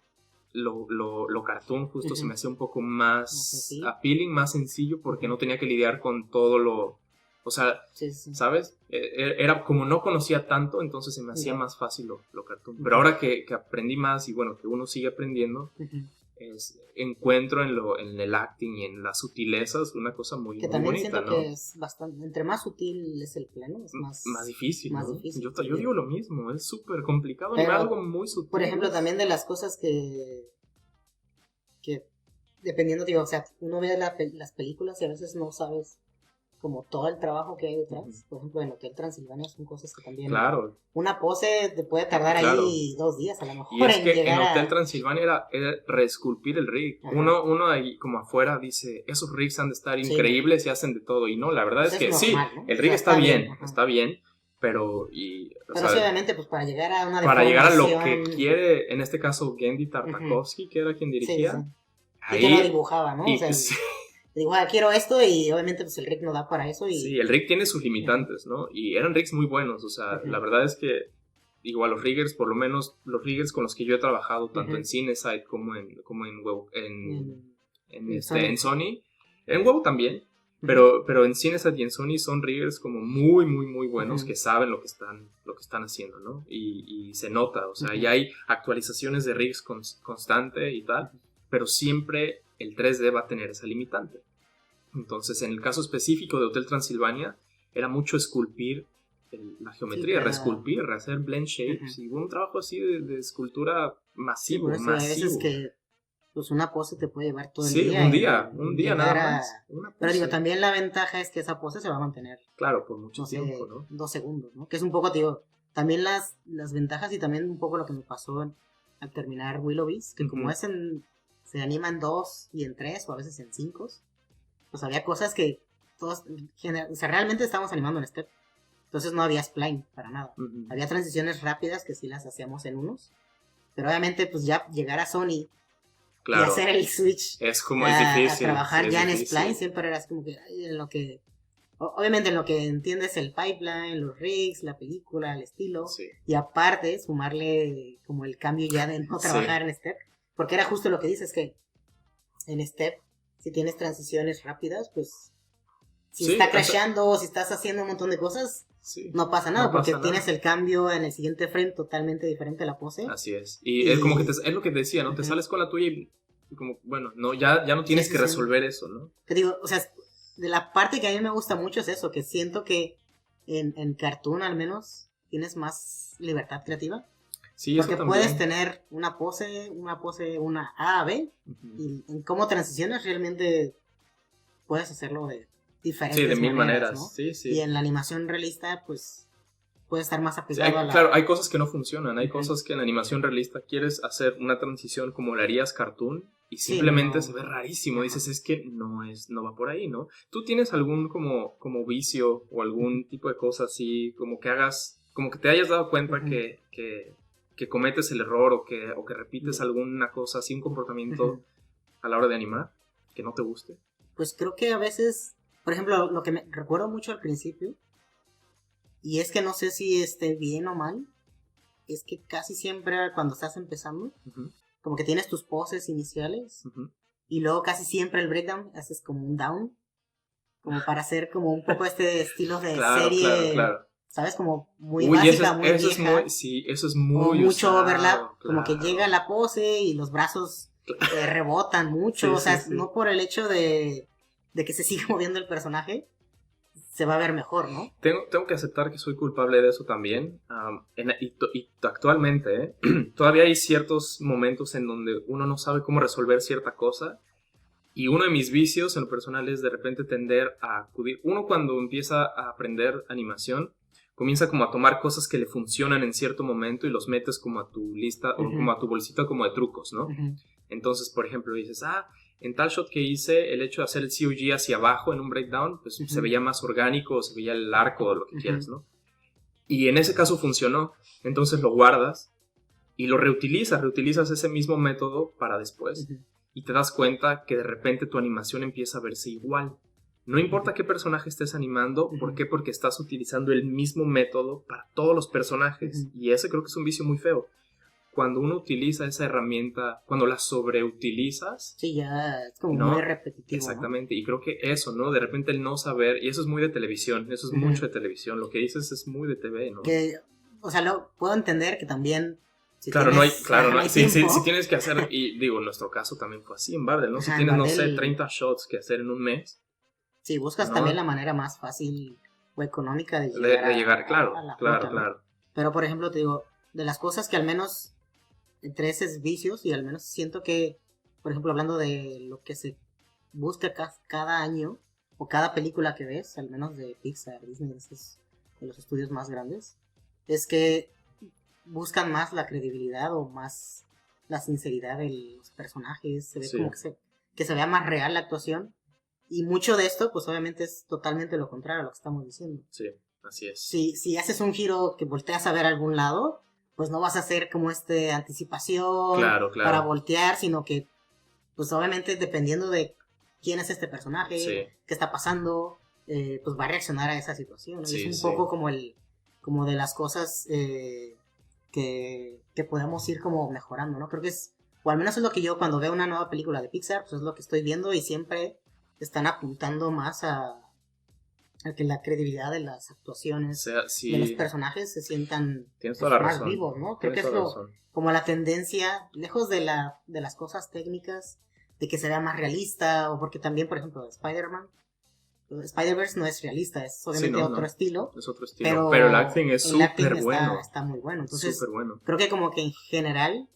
lo cartoon justo se Ujú. me hacía un poco Más más sencillo. appealing, más sencillo, porque Ujú. no tenía que lidiar con todo lo... O sea, Sí, sí. ¿sabes? Era como no conocía tanto, entonces se me hacía Ya. más fácil lo cartoon. Pero Ujú. ahora que aprendí más y bueno, que uno sigue aprendiendo, Ujú. encuentro en el acting y en las sutilezas una cosa muy, Que muy también bonita, siento ¿no? que es bastante... Entre más sutil es el plano, es Más difícil, más ¿no? difícil. Yo digo lo mismo, es súper complicado animar algo Pero, muy sutil. por ejemplo, también de las cosas que dependiendo, digo, o sea, uno ve las películas y a veces no sabes como todo el trabajo que hay detrás. Ujú. Por ejemplo, en Hotel Transilvania son cosas que también... Claro, Una pose te puede tardar claro. ahí 2 días a lo Y mejor es en que en llegar Hotel a... Transilvania era reesculpir el rig. Ajá. Uno ahí como afuera dice, esos rigs han de estar Sí, no. increíbles y hacen de todo. Y no, la verdad Pues es es que sí, normal, ¿no? el O rig sea, está ajá. bien, pero, o Pero sí, sea, obviamente, pues para llegar a una para llegar a lo que deformación... quiere, en este caso, Gendy Ujú. Tartakovsky, que era quien Sí, sí. dirigía, Y que lo ahí, dibujaba, ¿no? O y sea, sí, dibujaba, quiero esto y obviamente pues el rig no da para eso y... sí, el rig tiene sus Ujú. limitantes, ¿no? Y eran rigs muy buenos, o sea, la Ujú. verdad es que igual los riggers, por lo menos los riggers con los que yo he trabajado, tanto en Ujú. Cinesite como Sony. en Sony, en Huevo también, Ujú. pero en Cinesite y en Sony son riggers como muy buenos Ujú. que saben lo que están haciendo, ¿no? Y se nota, o sea, Ujú. ya hay actualizaciones de rigs constante y tal, pero siempre el 3D va a tener esa limitante. Entonces, en el caso específico de Hotel Transilvania, era mucho esculpir la Sí, geometría, reesculpir, rehacer blend shapes, Ujú. y un trabajo así de escultura Sí, por eso hay veces masivo. que pues una pose te puede llevar todo el Sí, día un en día nada llegar más, a... una Pero digo, pose. también la ventaja es que esa pose se va a mantener, Claro, por mucho no tiempo, sé, ¿no? 2 segundos, ¿no? Que es un poco, digo, también las ventajas y también un poco lo que me pasó al terminar Willow Beast, que como Ujú. se anima en 2 y en 3 o a veces en 5, pues había cosas que todos, o sea, realmente estábamos animando en step, entonces no había spline para nada. Ujú. Había transiciones rápidas que sí las hacíamos en unos, pero obviamente pues ya llegar a Sony y Claro, hacer el switch es a difícil, sí, trabajar es ya en difícil. spline siempre era así como que en lo que obviamente en lo que entiendes el pipeline, los rigs, la película, el estilo, Sí, y aparte sumarle como el cambio ya de no sí, trabajar en step, porque era justo lo que dices que en step si tienes transiciones rápidas pues si sí, está o sea, crasheando o si estás haciendo un montón de cosas sí, no pasa nada no porque pasa tienes nada. el cambio en el siguiente frame totalmente diferente a la pose Así es. Y es como que y es lo que te decía, ¿no? Te ujú, sales con la tuya y como, bueno, no, ya no sí, tienes sí, que sí. resolver eso, ¿no? Te digo, o sea, de la parte que a mí me gusta mucho es eso, que siento que en Cartoon al menos tienes más libertad creativa. Sí, eso Porque puedes también. tener una una A a B, Ujú. y en cómo transiciones realmente puedes hacerlo de Sí, de diferentes mil maneras, maneras. ¿no? Sí, Y sí. en la animación realista, pues, puede estar más Sí, apegado a claro, la... hay cosas que no funcionan. Hay Ujú. cosas que en animación realista quieres hacer una transición como la harías cartoon y Sí, simplemente se no... ve rarísimo. Ajá. Dices, es que no va por ahí, ¿no? ¿Tú tienes algún como vicio o algún tipo de cosa así, como que hagas, como que te hayas dado cuenta Ujú. que cometes el error o que repites Ya. alguna cosa así, un comportamiento Ujú. a la hora de animar que no te guste? Pues creo que a veces, por ejemplo, lo que me recuerdo mucho al principio, y es que no sé si esté bien o mal, es que casi siempre cuando estás empezando, Ujú, como que tienes tus poses iniciales, ujú. y luego casi siempre el breakdown haces como un down, como para hacer como un poco este estilo de Claro, claro, serie, claro. ¿sabes? Como muy Uy, básica, muy eso es muy, vieja, sí, eso es o muy mucho overlap, usado, como que llega claro. la pose y los brazos rebotan mucho, Sí, o sí, sea, sí. no por el hecho de que se siga moviendo el personaje, se va a ver mejor, ¿no? Tengo que aceptar que soy culpable de eso también. Y actualmente, todavía hay ciertos momentos en donde uno no sabe cómo resolver cierta cosa. Y uno de mis vicios en lo personal es de repente tender a acudir. Uno cuando empieza a aprender animación, comienza como a tomar cosas que le funcionan en cierto momento y los metes como a tu lista o como a tu bolsita como de trucos, ¿no? Entonces, por ejemplo, dices, en tal shot que hice, el hecho de hacer el COG hacia abajo en un breakdown, pues se veía más orgánico, se veía el arco o lo que quieras, ¿no? Y en ese caso funcionó. Entonces lo guardas y lo reutilizas ese mismo método para después. Y te das cuenta que de repente tu animación empieza a verse igual. No importa qué personaje estés animando, ¿por qué? Porque estás utilizando el mismo método para todos los personajes. Y ese creo que es un vicio muy feo. Cuando uno utiliza esa herramienta, cuando la sobreutilizas... Sí, ya es como muy repetitivo. Exactamente, ¿no? Y creo que eso, ¿no? De repente el no saber, y eso es muy de televisión, eso es mucho de televisión, lo que dices es muy de TV, ¿no? Que, o sea, lo puedo entender que también... Si si tienes que hacer, y digo, en nuestro caso también fue así en Bardel, ¿no? Si tienes, no sé, 30 shots que hacer en un mes. Sí, buscas también la manera más fácil o económica de llegar, claro. ¿no? Pero, por ejemplo, te digo, de las cosas que al menos entre esos vicios, y al menos siento que, por ejemplo, hablando de lo que se busca cada año, o cada película que ves, al menos de Pixar, Disney, de los estudios más grandes, es que buscan más la credibilidad o más la sinceridad de los personajes, se ve como que se vea más real la actuación, y mucho de esto pues obviamente es totalmente lo contrario a lo que estamos diciendo. Sí, así es. Si haces un giro que volteas a ver a algún lado, pues no vas a hacer como anticipación para voltear, sino que pues obviamente dependiendo de quién es este personaje, qué está pasando, pues va a reaccionar a esa situación, ¿no? Y es un poco como de las cosas que podemos ir como mejorando, ¿no? Creo que o al menos es lo que yo cuando veo una nueva película de Pixar, pues es lo que estoy viendo, y siempre están apuntando más a que la credibilidad de las actuaciones de los personajes se sientan más vivos, ¿no? Creo que es como la tendencia, lejos de las cosas técnicas, de que se vea más realista, o porque también, por ejemplo, Spider-Verse no es realista, es obviamente otro estilo. Es otro estilo, pero el acting es súper bueno. Está muy bueno. Entonces, creo que como que en general,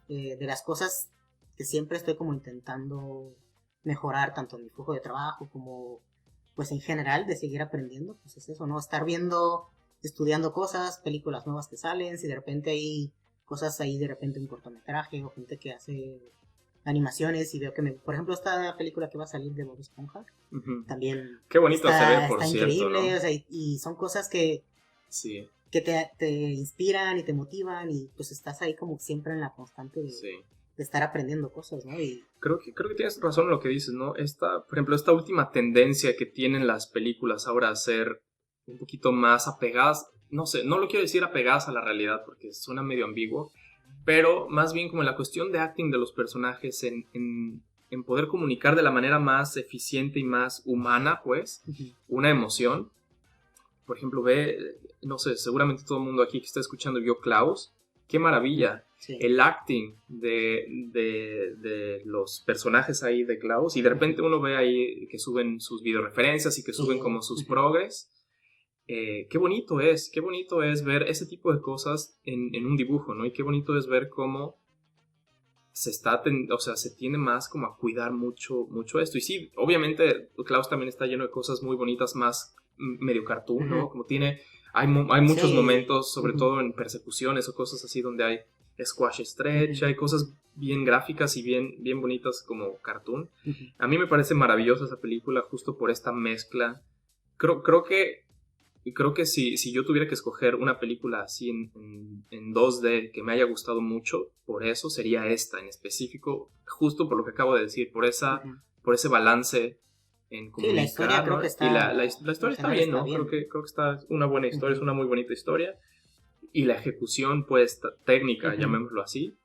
de las cosas que siempre estoy como intentando mejorar, tanto en mi flujo de trabajo como pues en general de seguir aprendiendo, pues es eso, ¿no? Estar estudiando cosas, películas nuevas que salen, si de repente hay cosas ahí, de repente un cortometraje o gente que hace animaciones, y veo que por ejemplo esta película que va a salir de Bob Esponja, también qué bonito se ve, por cierto, increíble, ¿no? O sea, y son cosas que te inspiran y te motivan, y pues estás ahí como siempre en la constante de estar aprendiendo cosas, ¿no? Y creo que tienes razón en lo que dices, ¿no? Por ejemplo, esta última tendencia que tienen las películas ahora a ser un poquito más apegadas, no sé, no lo quiero decir apegadas a la realidad porque suena medio ambiguo, pero más bien como en la cuestión de acting de los personajes, en poder comunicar de la manera más eficiente y más humana, pues, una emoción. Por ejemplo, no sé, seguramente todo el mundo aquí que está escuchando vio Klaus. ¡Qué maravilla! Sí. El acting de los personajes ahí de Klaus, y de repente uno ve ahí que suben sus videoreferencias y que suben como sus progres. Qué bonito es ver ese tipo de cosas en un dibujo, ¿no? Y qué bonito es ver cómo se tiende más como a cuidar mucho esto. Y sí, obviamente Klaus también está lleno de cosas muy bonitas, más medio cartoon, ¿no? Como hay muchos momentos, sobre todo en persecuciones o cosas así, donde hay squash stretch, hay cosas bien gráficas y bien bonitas como cartoon. A mí me parece maravillosa esa película justo por esta mezcla. Creo que si yo tuviera que escoger una película así en 2D que me haya gustado mucho, por eso sería esta en específico, justo por lo que acabo de decir, por ese balance en comunicar, la historia, ¿no? Creo que está, y la historia está bien, ¿no? Creo que está una buena historia, es una muy bonita historia, y la ejecución, pues, técnica, llamémoslo así,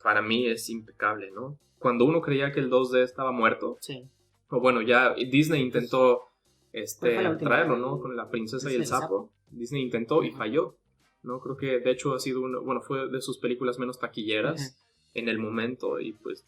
para mí es impecable, ¿no? Cuando uno creía que el 2D estaba muerto, o bueno, ya Disney intentó traerlo, ¿no? Con La princesa y el sapo. Disney intentó y falló, ¿no? Creo que de hecho ha sido fue de sus películas menos taquilleras en el momento, y pues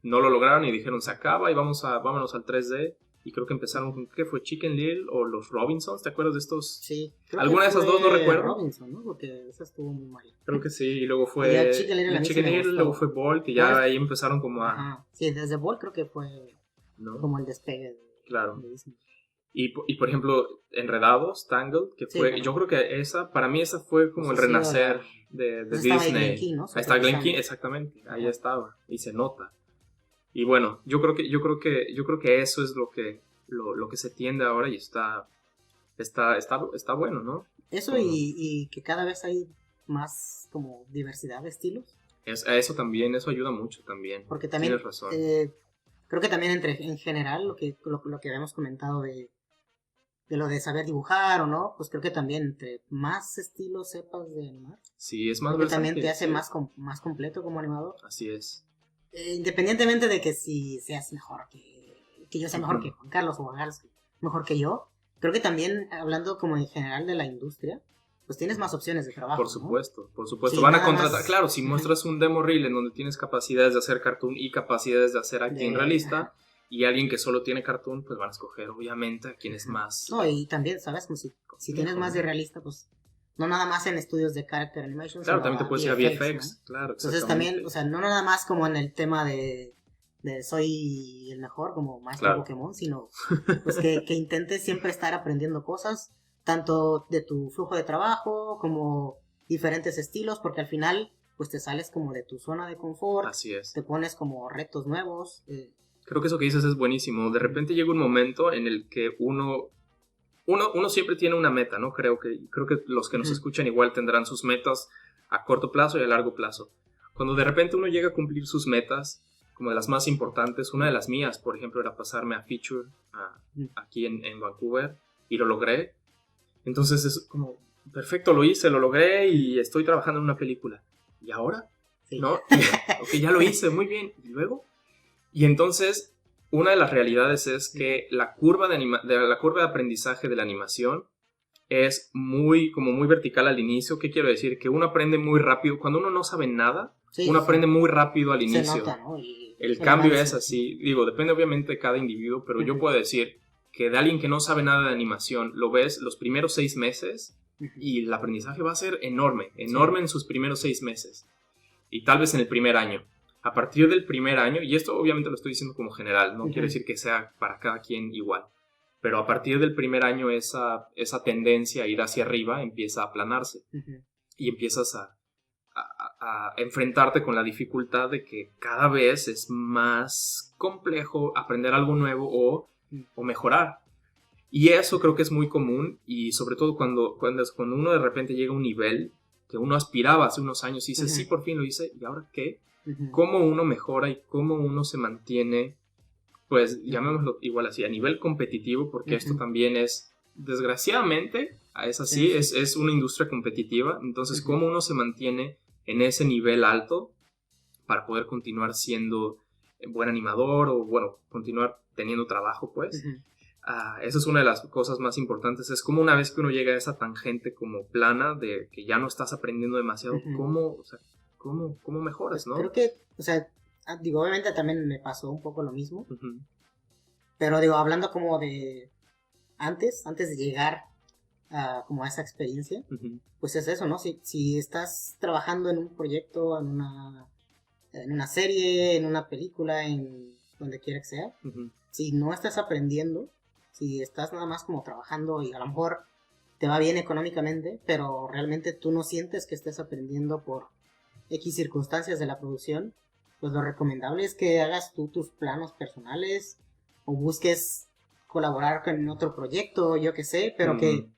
no lo lograron y dijeron se acaba y vámonos al 3D, y creo que empezaron con, ¿qué fue? Chicken Little o los Robinsons, ¿te acuerdas de estos? Sí. Alguna de esas dos no recuerdo. Robinson, ¿no? Porque esa estuvo muy mal. Creo que sí, y luego fue ya Chicken Little, luego fue Bolt, y ya Bolt. ahí empezaron como a... Ajá. Sí, desde Bolt creo que fue como el despegue claro. de Disney. Y por ejemplo, Enredados, Tangled, que fue, claro. yo creo que para mí esa fue como el renacer de Disney. Estaba Glen Keane, ¿no? Ahí está Glen Keane, exactamente, ahí estaba, y se nota. Y bueno, yo creo que eso es lo que se tiende ahora y está bueno, ¿no? Eso como... y que cada vez hay más como diversidad de estilos. Eso también, eso ayuda mucho también. Porque también tienes razón. Creo que también en general lo que habíamos comentado de lo de saber dibujar o no, pues creo que también entre más estilos sepas de animar. Sí, es más versátil. También te hace más completo como animador. Así es. Independientemente de que si seas mejor que yo sea mejor que Juan Carlos o Juan Carlos mejor que yo, creo que también hablando como en general de la industria, pues tienes más opciones de trabajo. Por supuesto, ¿no? por supuesto. Van a contratar, más... claro, si muestras un demo reel en donde tienes capacidades de hacer cartoon y capacidades de hacer acting realista, y alguien que solo tiene cartoon, pues van a escoger obviamente a quien es más... No, y también, ¿sabes? Como si tienes más de realista, pues no nada más en estudios de character animation. Claro, también te puedes ir a VFX, ¿no? Claro. Entonces también, o sea, no nada más como en el tema de soy el mejor como maestro Pokémon, sino pues que intentes siempre estar aprendiendo cosas, tanto de tu flujo de trabajo como diferentes estilos, porque al final pues te sales como de tu zona de confort. Así es. Te pones como retos nuevos. Creo que eso que dices es buenísimo. De repente llega un momento en el que uno siempre tiene una meta, ¿no? Creo que los que nos escuchan igual tendrán sus metas a corto plazo y a largo plazo. Cuando de repente uno llega a cumplir sus metas, como de las más importantes, una de las mías, por ejemplo, era pasarme a feature aquí en Vancouver, y lo logré. Entonces es como, perfecto, lo hice, lo logré y estoy trabajando en una película. ¿Y ahora? Sí. ¿No? Ok, ya lo hice, muy bien. ¿Y luego? Y entonces, una de las realidades es que la curva de aprendizaje de la animación es muy vertical al inicio. ¿Qué quiero decir? Que uno aprende muy rápido. Cuando uno no sabe nada, uno aprende muy rápido al inicio. Se nota, ¿no? El cambio es así. Digo, depende obviamente de cada individuo, pero yo puedo decir que de alguien que no sabe nada de animación, lo ves los primeros 6 meses y el aprendizaje va a ser enorme en sus primeros 6 meses. Y tal vez en el primer año. A partir del primer año, y esto obviamente lo estoy diciendo como general, no quiere decir que sea para cada quien igual, pero a partir del primer año esa tendencia a ir hacia arriba empieza a aplanarse y empiezas a enfrentarte con la dificultad de que cada vez es más complejo aprender algo nuevo o mejorar. Y eso creo que es muy común, y sobre todo cuando uno de repente llega a un nivel que uno aspiraba hace unos años y dice, sí, por fin lo hice, ¿y ahora qué? Cómo uno mejora y cómo uno se mantiene, pues llamémoslo igual así, a nivel competitivo, porque esto también es, desgraciadamente, es así, es una industria competitiva. Entonces cómo uno se mantiene en ese nivel alto para poder continuar siendo buen animador o bueno, continuar teniendo trabajo, pues. Esa es una de las cosas más importantes, es como una vez que uno llega a esa tangente como plana de que ya no estás aprendiendo demasiado, ¿cómo mejoras, no? Creo que, o sea, digo, obviamente también me pasó un poco lo mismo, pero digo, hablando como de antes de llegar como a esa experiencia, pues es eso, ¿no? Si estás trabajando en un proyecto, en una serie, en una película, en donde quiera que sea, si no estás aprendiendo, si estás nada más como trabajando y a lo mejor te va bien económicamente, pero realmente tú no sientes que estés aprendiendo por X circunstancias de la producción, pues lo recomendable es que hagas tú tus planos personales o busques colaborar con otro proyecto, yo qué sé, pero que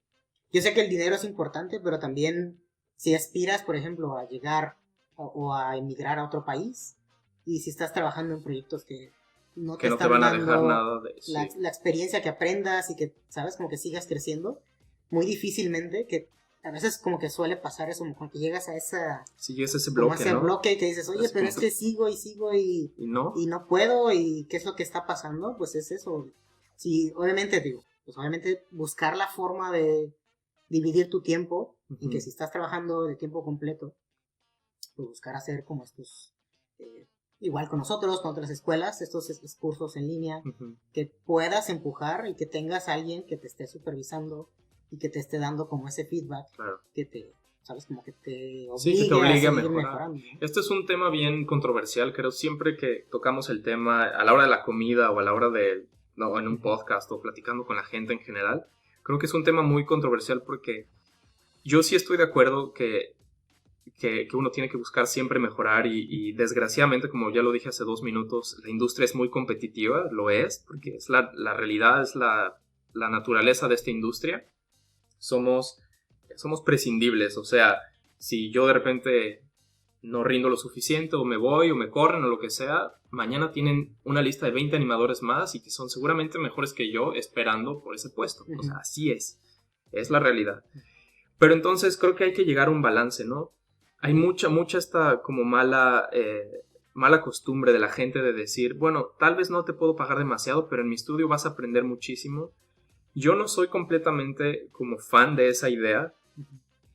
yo sé que el dinero es importante, pero también si aspiras, por ejemplo, a llegar o a emigrar a otro país, y si estás trabajando en proyectos que no te van a dejar nada de eso. La experiencia que aprendas y que, ¿sabes? Como que sigas creciendo, muy difícilmente, que a veces como que suele pasar eso, como que llegas a ese bloque, ¿no? bloque y que dices, oye, pero es que sigo y no puedo, y ¿qué es lo que está pasando? Pues es eso. Sí, obviamente digo, pues obviamente buscar la forma de dividir tu tiempo, y que si estás trabajando de tiempo completo, pues buscar hacer como estos igual con nosotros, con otras escuelas, estos cursos en línea, que puedas empujar y que tengas a alguien que te esté supervisando y que te esté dando como ese feedback, claro, que te, sabes, como que te sí, que te obligue a seguir mejorar. mejorando, ¿no? Este es un tema bien controversial, creo, siempre que tocamos el tema a la hora de la comida o a la hora de, no, en un podcast o platicando con la gente en general, creo que es un tema muy controversial porque yo sí estoy de acuerdo que uno tiene que buscar siempre mejorar y desgraciadamente, como ya lo dije hace 2 minutos, la industria es muy competitiva, lo es, porque es la realidad, es la naturaleza de esta industria. Somos prescindibles, o sea, si yo de repente no rindo lo suficiente o me voy o me corren o lo que sea, mañana tienen una lista de 20 animadores más y que son seguramente mejores que yo esperando por ese puesto. O sea, así es la realidad. Pero entonces creo que hay que llegar a un balance, ¿no? Hay mucha esta como mala costumbre de la gente de decir, bueno, tal vez no te puedo pagar demasiado, pero en mi estudio vas a aprender muchísimo. Yo no soy completamente como fan de esa idea,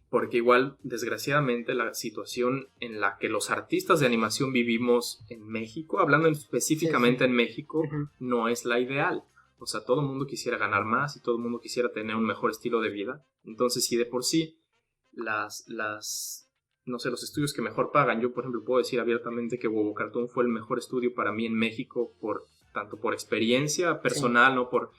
porque igual, desgraciadamente, la situación en la que los artistas de animación vivimos en México, hablando específicamente en México, no es la ideal. O sea, todo el mundo quisiera ganar más y todo el mundo quisiera tener un mejor estilo de vida. Entonces, si de por sí no sé, los estudios que mejor pagan, yo por ejemplo puedo decir abiertamente que Huevo Cartoon fue el mejor estudio para mí en México, tanto por experiencia personal, no por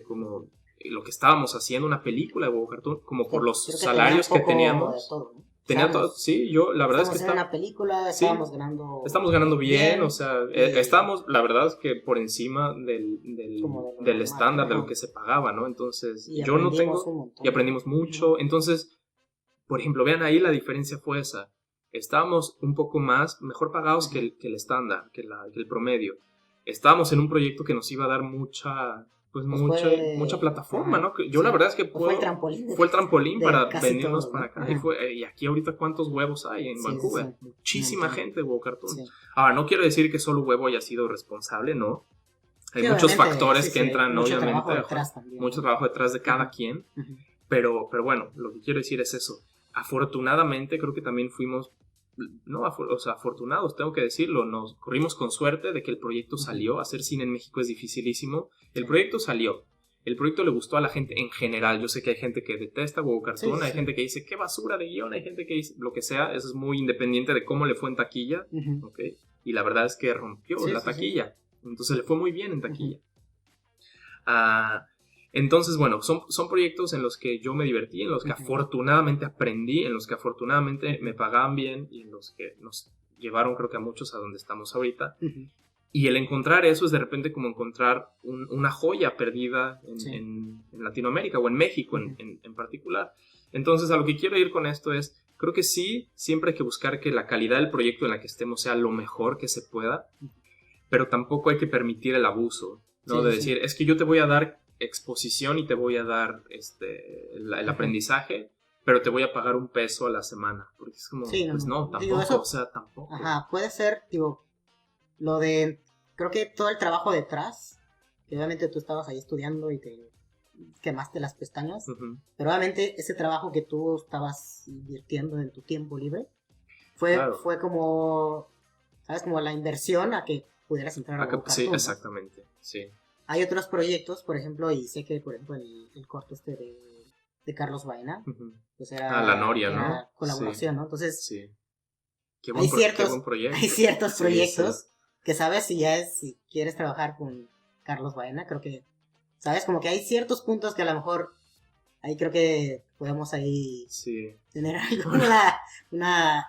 como lo que estábamos haciendo, una película de Huevo Cartoon, como por los salarios que teníamos. Todo, ¿no? Tenía todo, sí, yo la verdad es que estábamos en una película, estábamos ganando... Estamos ganando bien, o sea, estábamos, la verdad es que por encima del estándar de lo que se pagaba, ¿no? Entonces, yo no tengo... Y aprendimos mucho, entonces, por ejemplo, vean ahí la diferencia fue esa. Estábamos un poco mejor pagados que el estándar, que el promedio. Estábamos en un proyecto que nos iba a dar mucha plataforma, ¿no? Yo la verdad es que fue el trampolín para venirnos para acá. Y aquí ahorita ¿cuántos huevos hay en Vancouver? Muchísima gente de Huevo Cartoon. Ahora, no quiero decir que solo Huevo haya sido responsable, ¿no? Hay muchos factores que entran, obviamente. Mucho trabajo detrás de cada quien. Pero bueno, lo que quiero decir es eso. Afortunadamente, creo que también fuimos... afortunados, tengo que decirlo, nos corrimos con suerte de que el proyecto salió. Hacer cine en México es dificilísimo. El proyecto salió. El proyecto le gustó a la gente en general. Yo sé que hay gente que detesta Huevo Cartoon, hay gente que dice qué basura de guión, hay gente que dice lo que sea. Eso es muy independiente de cómo le fue en taquilla, ¿okay? Y la verdad es que rompió la taquilla. Entonces le fue muy bien en taquilla. Entonces, bueno, son proyectos en los que yo me divertí, en los que afortunadamente aprendí, en los que afortunadamente me pagaban bien y en los que nos llevaron, creo que a muchos, a donde estamos ahorita. Y el encontrar eso es de repente como encontrar una joya perdida en Latinoamérica o en México en particular. Entonces, a lo que quiero ir con esto es, creo que sí, siempre hay que buscar que la calidad del proyecto en la que estemos sea lo mejor que se pueda, pero tampoco hay que permitir el abuso, ¿no? De decir, es que yo te voy a dar exposición y te voy a dar el aprendizaje, pero te voy a pagar $1 a la semana, porque es como, tampoco, digo, eso, o sea, tampoco. Puede ser, digo, creo que todo el trabajo detrás, que obviamente tú estabas ahí estudiando y te quemaste las pestañas, pero obviamente ese trabajo que tú estabas invirtiendo en tu tiempo libre, fue como, ¿sabes? Como la inversión a que pudieras entrar a Huevo Cartoon. Sí, exactamente, sí. Hay otros proyectos, por ejemplo, y sé que, por ejemplo, el corto de Carlos Baena, pues era... La Noria, ¿no? Colaboración, ¿no? Entonces, qué buen proyecto. Hay ciertos proyectos que, ¿sabes? Si quieres trabajar con Carlos Baena, creo que, ¿sabes? Como que hay ciertos puntos que a lo mejor ahí creo que podemos ahí tener una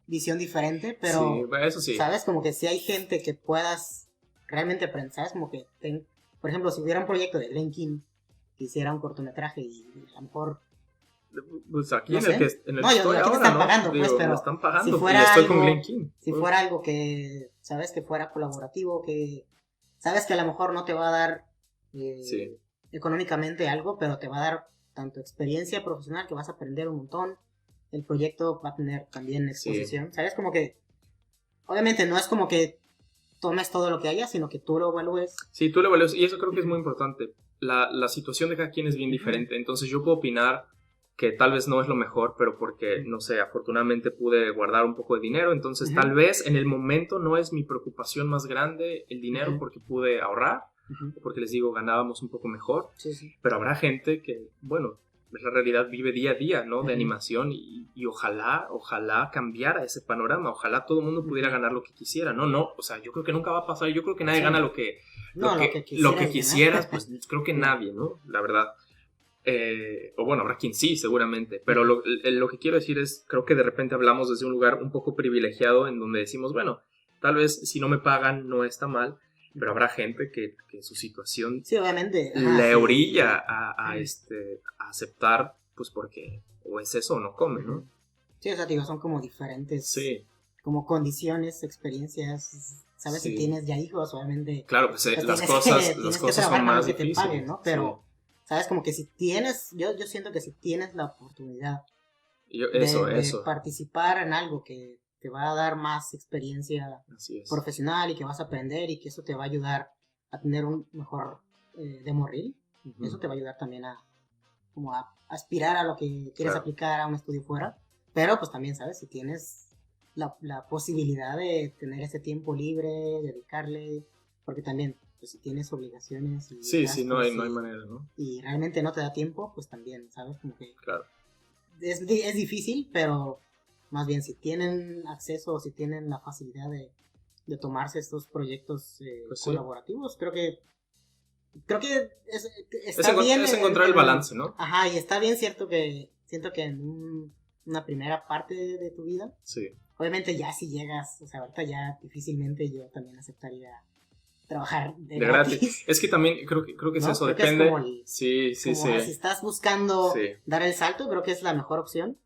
visión diferente, pero, eso sí. ¿sabes? Como que si hay gente que puedas realmente aprender, ¿sabes? Como que, por ejemplo, si hubiera un proyecto de Glen King que hiciera un cortometraje y a lo mejor... Pues aquí no en el que yo aquí te están pagando, pues, pero me están pagando, si fuera estoy algo, con Glen King. Si fuera algo que, ¿sabes? Que fuera colaborativo, que sabes que a lo mejor no te va a dar económicamente algo, pero te va a dar tanto experiencia profesional que vas a aprender un montón. El proyecto va a tener también exposición, ¿sabes? Como que, obviamente no es como que tomes todo lo que haya, sino que tú lo evalúes. Sí, tú lo evalúes, y eso creo que es muy importante. La situación de cada quien es bien diferente, entonces yo puedo opinar que tal vez no es lo mejor, pero porque, no sé, afortunadamente pude guardar un poco de dinero, entonces tal vez en el momento no es mi preocupación más grande el dinero porque pude ahorrar, porque les digo, ganábamos un poco mejor, pero habrá gente que, bueno, es la realidad, vive día a día, ¿no? De animación y ojalá cambiara ese panorama, ojalá todo el mundo pudiera ganar lo que quisiera, no, o sea, yo creo que nunca va a pasar, yo creo que nadie gana lo que quisieras, pues creo que nadie, ¿no? La verdad. O bueno, habrá quien sí, seguramente, pero lo que quiero decir es, creo que de repente hablamos desde un lugar un poco privilegiado en donde decimos, bueno, tal vez si no me pagan no está mal, pero habrá gente que su situación obviamente le orilla a aceptar, pues porque o es eso o no come, ¿no? Sí, o sea, digo, son como diferentes como condiciones, experiencias, ¿sabes? Si tienes ya hijos, obviamente claro, pues las cosas son más difíciles, te paguen, ¿no? Pero sabes, como que si tienes, yo siento que si tienes la oportunidad de participar en algo que te va a dar más experiencia profesional y que vas a aprender y que eso te va a ayudar a tener un mejor demo reel, eso te va a ayudar también a aspirar a lo que quieres aplicar a un estudio fuera, pero pues también, ¿sabes? Si tienes la posibilidad de tener ese tiempo libre, dedicarle, porque también pues si tienes obligaciones y no hay manera, ¿no? Y realmente no te da tiempo, pues también, ¿sabes? Como que claro. Es difícil, pero más bien si tienen acceso o si tienen la facilidad de tomarse estos proyectos pues colaborativos, creo que está bien. Es encontrar el balance, ¿no? Ajá, y está bien siento que en una primera parte de tu vida, obviamente ya si llegas, o sea, ahorita ya difícilmente yo también aceptaría trabajar de gratis. Es que también creo que es eso, depende. Es como si estás buscando dar el salto, creo que es la mejor opción.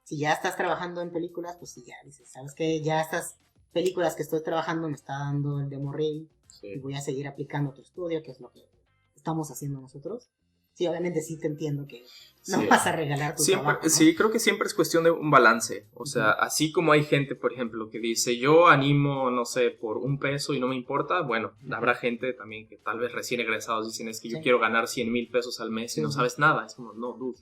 Si ya estás trabajando en películas, pues sí, ya dices, sabes que ya estas películas que estoy trabajando me está dando el demo reel y voy a seguir aplicando tu estudio, que es lo que estamos haciendo nosotros. Sí, obviamente sí te entiendo que no vas a regalar tu trabajo, ¿no? Sí, creo que siempre es cuestión de un balance. O sea, así como hay gente, por ejemplo, que dice, yo animo, no sé, por $1 y no me importa, bueno, habrá gente también que tal vez recién egresados dicen, es que yo quiero ganar $100,000 al mes y no sabes nada. Es como, no, dude.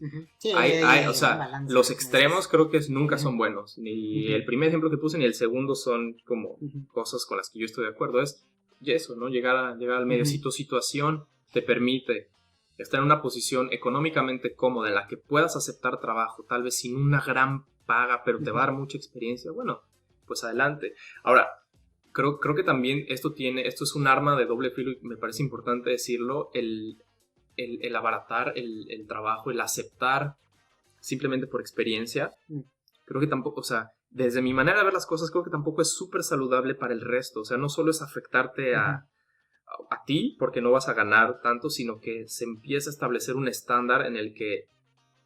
O sea, balance, los extremos creo que nunca son buenos. Ni el primer ejemplo que puse ni el segundo son como cosas con las que yo estoy de acuerdo. Es eso, ¿no? Llegar al mediocito situación te permite estar en una posición económicamente cómoda en la que puedas aceptar trabajo, tal vez sin una gran paga, pero te va a dar mucha experiencia, bueno, pues adelante. Ahora, creo que también esto es un arma de doble filo y me parece importante decirlo, el abaratar el trabajo, el aceptar simplemente por experiencia. Creo que tampoco, o sea, desde mi manera de ver las cosas, creo que tampoco es súper saludable para el resto. O sea, no solo es afectarte a ti, porque no vas a ganar tanto, sino que se empieza a establecer un estándar en el que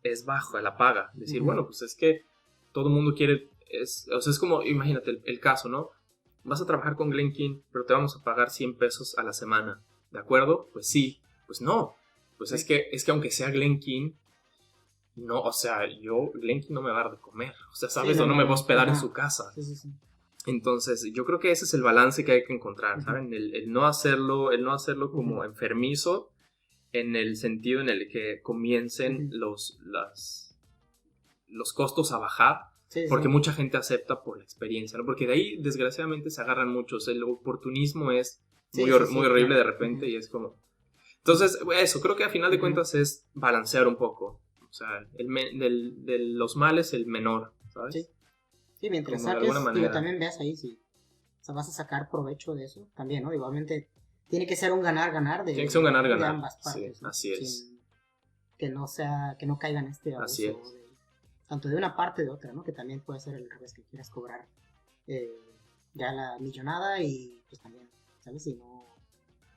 es baja la paga. Decir, bueno, pues es que todo el mundo quiere, o sea, es como, imagínate el caso, ¿no? Vas a trabajar con Glen Keane, pero te vamos a pagar $100 a la semana, ¿de acuerdo? Pues sí, pues no. Pues es que aunque sea Glen Keane, no, o sea, Glen Keane no me va a dar de comer, o sea, ¿sabes? O no me voy a hospedar en su casa. Sí. Entonces, yo creo que ese es el balance que hay que encontrar, ¿saben? El no hacerlo como enfermizo, en el sentido en el que comiencen los costos a bajar, porque mucha gente acepta por la experiencia, ¿no? Porque de ahí, desgraciadamente, se agarran muchos. El oportunismo es muy horrible de repente y es como... Entonces, eso, creo que a final de cuentas es balancear un poco. O sea, de los males, el menor, ¿sabes? Sí, mientras como saques, digo, también veas ahí si vas a sacar provecho de eso también, ¿no? Igualmente tiene que ser un ganar-ganar de ambas partes, ¿no? Así es. Que no caiga en este abuso tanto de una parte de otra, ¿no? Que también puede ser el revés, que quieras cobrar ya la millonada y pues también, ¿sabes? Si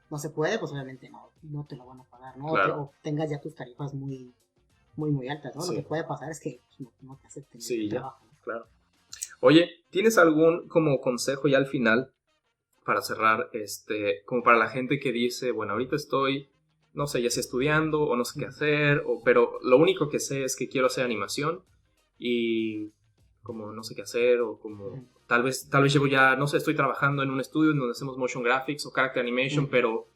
no se puede, pues obviamente no te lo van a pagar, ¿no? Claro. O tengas ya tus tarifas muy, muy, muy altas, ¿no? Lo que puede pasar es que pues, no te acepten el trabajo, ¿no? Claro. Oye, ¿tienes algún como consejo ya al final para cerrar, como para la gente que dice, bueno, ahorita estoy, no sé, ya sea estudiando o no sé qué hacer, pero lo único que sé es que quiero hacer animación y como no sé qué hacer o como tal vez llevo ya, no sé, estoy trabajando en un estudio en donde hacemos motion graphics o character animation, pero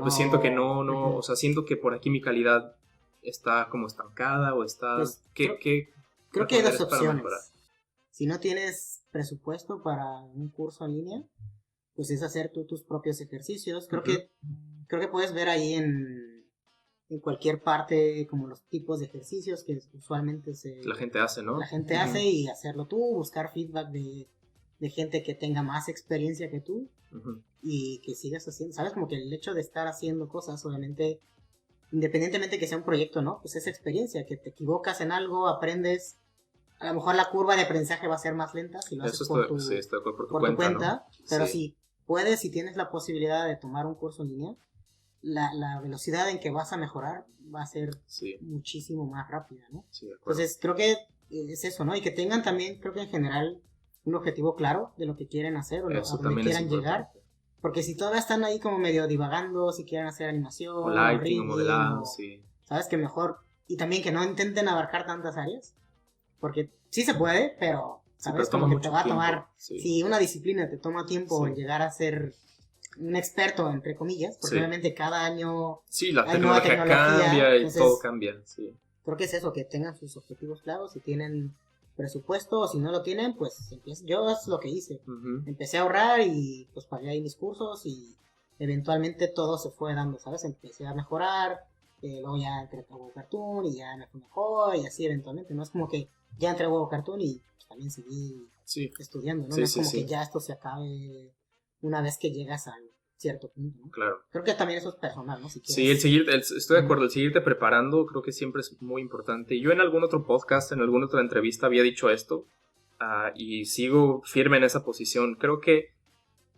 pues siento que no, o sea, siento que por aquí mi calidad está como estancada o está... Pues, creo que hay dos opciones. Si no tienes presupuesto para un curso en línea, pues es hacer tú tus propios ejercicios. Creo que puedes ver ahí en cualquier parte como los tipos de ejercicios que usualmente la gente hace, ¿no? La gente hace, y hacerlo tú, buscar feedback de gente que tenga más experiencia que tú y que sigas haciendo, ¿sabes? Como que el hecho de estar haciendo cosas, obviamente, independientemente que sea un proyecto, ¿no? Pues es experiencia, que te equivocas en algo, aprendes. A lo mejor la curva de aprendizaje va a ser más lenta si lo haces por tu cuenta, ¿no? Pero si puedes, si tienes la posibilidad de tomar un curso en línea, la velocidad en que vas a mejorar va a ser muchísimo más rápida, ¿no? Sí, de acuerdo. Entonces creo que es eso, ¿no? Y que tengan también, creo que en general, un objetivo claro de lo que quieren hacer o a donde quieran llegar. Porque si todavía están ahí como medio divagando, si quieren hacer animación, o lighting, o modelado, sabes que mejor, y también que no intenten abarcar tantas áreas, porque sí se puede, pero sabes como que te va a tomar, si una disciplina te toma tiempo llegar a ser un experto, entre comillas, porque obviamente cada año la tecnología cambia, entonces, y todo cambia, creo que es eso, que tengan sus objetivos claros, si tienen presupuesto, o si no lo tienen, pues yo es lo que hice, empecé a ahorrar y pues pagué ahí mis cursos y eventualmente todo se fue dando, ¿sabes? Empecé a mejorar, luego ya entré a Huevo Cartoon y ya me fue mejor y así eventualmente, no es como que ya entré a Huevo Cartoon y pues, también seguí estudiando, ¿no? No es como que ya esto se acabe una vez que llegas a cierto punto, ¿no? Claro. Creo que también eso es personal, ¿no? Si quieres... estoy de acuerdo, el seguirte preparando creo que siempre es muy importante. Yo en algún otro podcast, en alguna otra entrevista había dicho esto, y sigo firme en esa posición. Creo que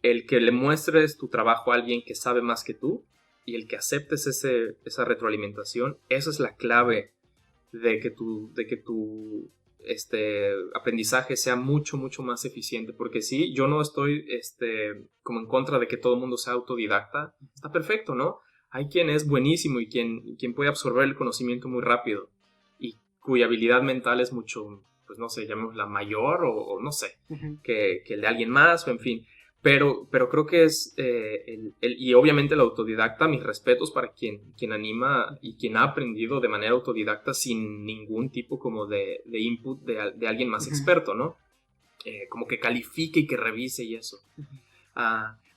el que le muestres tu trabajo a alguien que sabe más que tú y el que aceptes esa retroalimentación, esa es la clave de que tu aprendizaje sea mucho, mucho más eficiente. Porque sí, yo no estoy como en contra de que todo el mundo sea autodidacta. Está perfecto, ¿no? Hay quien es buenísimo y quien puede absorber el conocimiento muy rápido y cuya habilidad mental es mucho, pues no sé, llamémosla mayor o no sé, que el de alguien más, o en fin. Pero creo que es, y obviamente el autodidacta, mis respetos para quien anima y quien ha aprendido de manera autodidacta sin ningún tipo como de input de alguien más experto, ¿no? Como que califique y que revise y eso.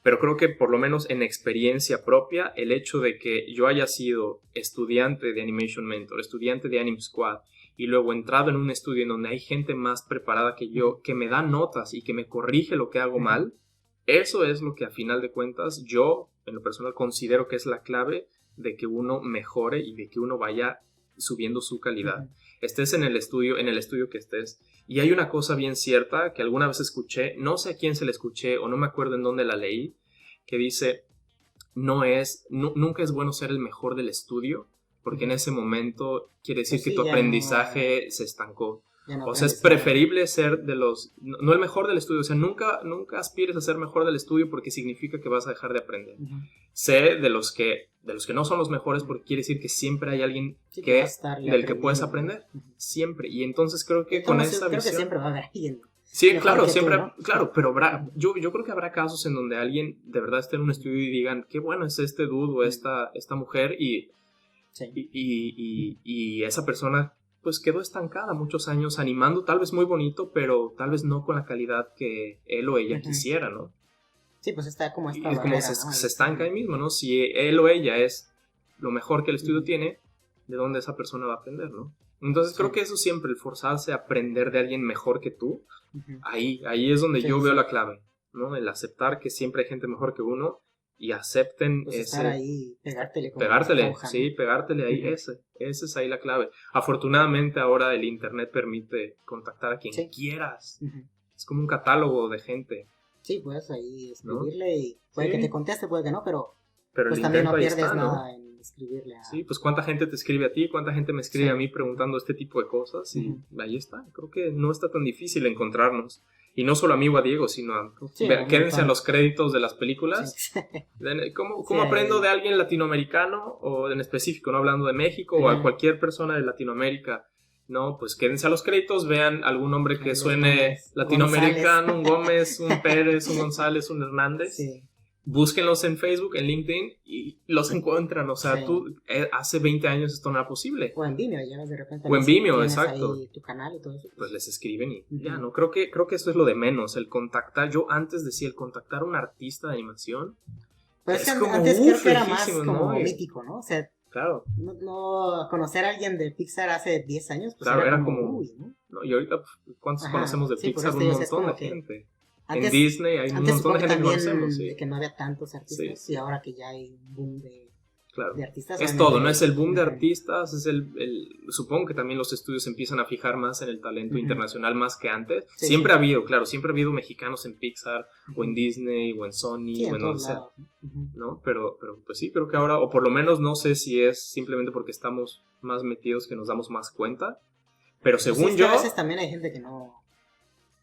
Pero creo que por lo menos en experiencia propia, el hecho de que yo haya sido estudiante de Animation Mentor, estudiante de Anim Squad, y luego entrado en un estudio en donde hay gente más preparada que yo, que me da notas y que me corrige lo que hago mal, eso es lo que a final de cuentas yo, en lo personal, considero que es la clave de que uno mejore y de que uno vaya subiendo su calidad. Estés en el estudio que estés. Y hay una cosa bien cierta que alguna vez escuché, no sé a quién se la escuché o no me acuerdo en dónde la leí, que dice, nunca es bueno ser el mejor del estudio, porque en ese momento quiere decir que tu aprendizaje se estancó. O sea, es preferible ser de los... No el mejor del estudio. O sea, nunca aspires a ser mejor del estudio porque significa que vas a dejar de aprender. Sé de los que no son los mejores porque quiere decir que siempre hay alguien del que puedes aprender. Siempre. Y entonces creo que con esa visión... Creo que siempre va a haber alguien. Sí, claro, siempre... Tú, ¿no? Claro, pero yo creo que habrá casos en donde alguien de verdad esté en un estudio y digan, qué bueno es este dude o esta mujer y esa persona... pues quedó estancada muchos años animando, tal vez muy bonito, pero tal vez no con la calidad que él o ella quisiera, ¿no? Sí, pues está como esta barrera, como se estanca ahí mismo, ¿no? Si él o ella es lo mejor que el estudio tiene, ¿de dónde esa persona va a aprender, no? Entonces creo que eso siempre, el forzarse a aprender de alguien mejor que tú, ahí es donde yo veo la clave, ¿no? El aceptar que siempre hay gente mejor que uno y acepten pues estar ahí, pegártele ahí, esa es ahí la clave. Afortunadamente ahora el internet permite contactar a quien quieras. Es como un catálogo de gente. Sí, puedes ahí escribirle, ¿no? Y puede que te conteste, puede que no, pero pues también no pierdes nada en escribirle Sí, pues cuánta gente te escribe a ti, cuánta gente me escribe a mí preguntando este tipo de cosas, y ahí está. Creo que no está tan difícil encontrarnos. Y no solo a mí o a Diego, sino quédense a los créditos de las películas. ¿Cómo aprendo de alguien latinoamericano o en específico, no hablando de México o a cualquier persona de Latinoamérica? No, pues quédense a los créditos, vean algún nombre que suene latinoamericano, un Gómez, un Pérez, un González, un Hernández. búsquenlos en Facebook, en LinkedIn y los encuentran. O sea, Sí. tú, hace 20 años esto no era posible. O en Vimeo, llegas de repente. O en Vimeo, tienes exacto. Ahí tu canal y todo eso. Pues les escriben y Ujú. ya, ¿no? Creo que eso es lo de menos, el contactar. Yo antes decía, el contactar a un artista de animación. Pero es que como, antes creo que era más lejísimo, como ¿no? mítico, ¿no? O sea, Claro, no conocer a alguien de Pixar hace 10 años, pues Claro, era era como, como- uy, ¿no? ¿no? Y ahorita, ¿cuántos Ajá, conocemos de sí, por Pixar? eso Un te digo, es montón de como que gente. Antes, En Disney hay un antes montón de supongo gente que también conocemos, sí. de que no había tantos artistas Sí, sí. y ahora que ya hay un boom Claro. de artistas. Es obviamente, todo, ¿no? Es el boom de ujú, artistas, es supongo que también los estudios empiezan a fijar más en el talento Ujú. internacional más que antes. Sí, Siempre sí. ha habido, claro, siempre ha habido mexicanos en Pixar, o en ujú. Disney, o en Sony, Sí, o en en donde todos sea, lados. Ujú. ¿no? Pero pues sí, creo que ahora, o por lo menos no sé si es simplemente porque estamos más metidos que nos damos más cuenta, pero Pues sí, según es que yo, a veces también hay gente que no.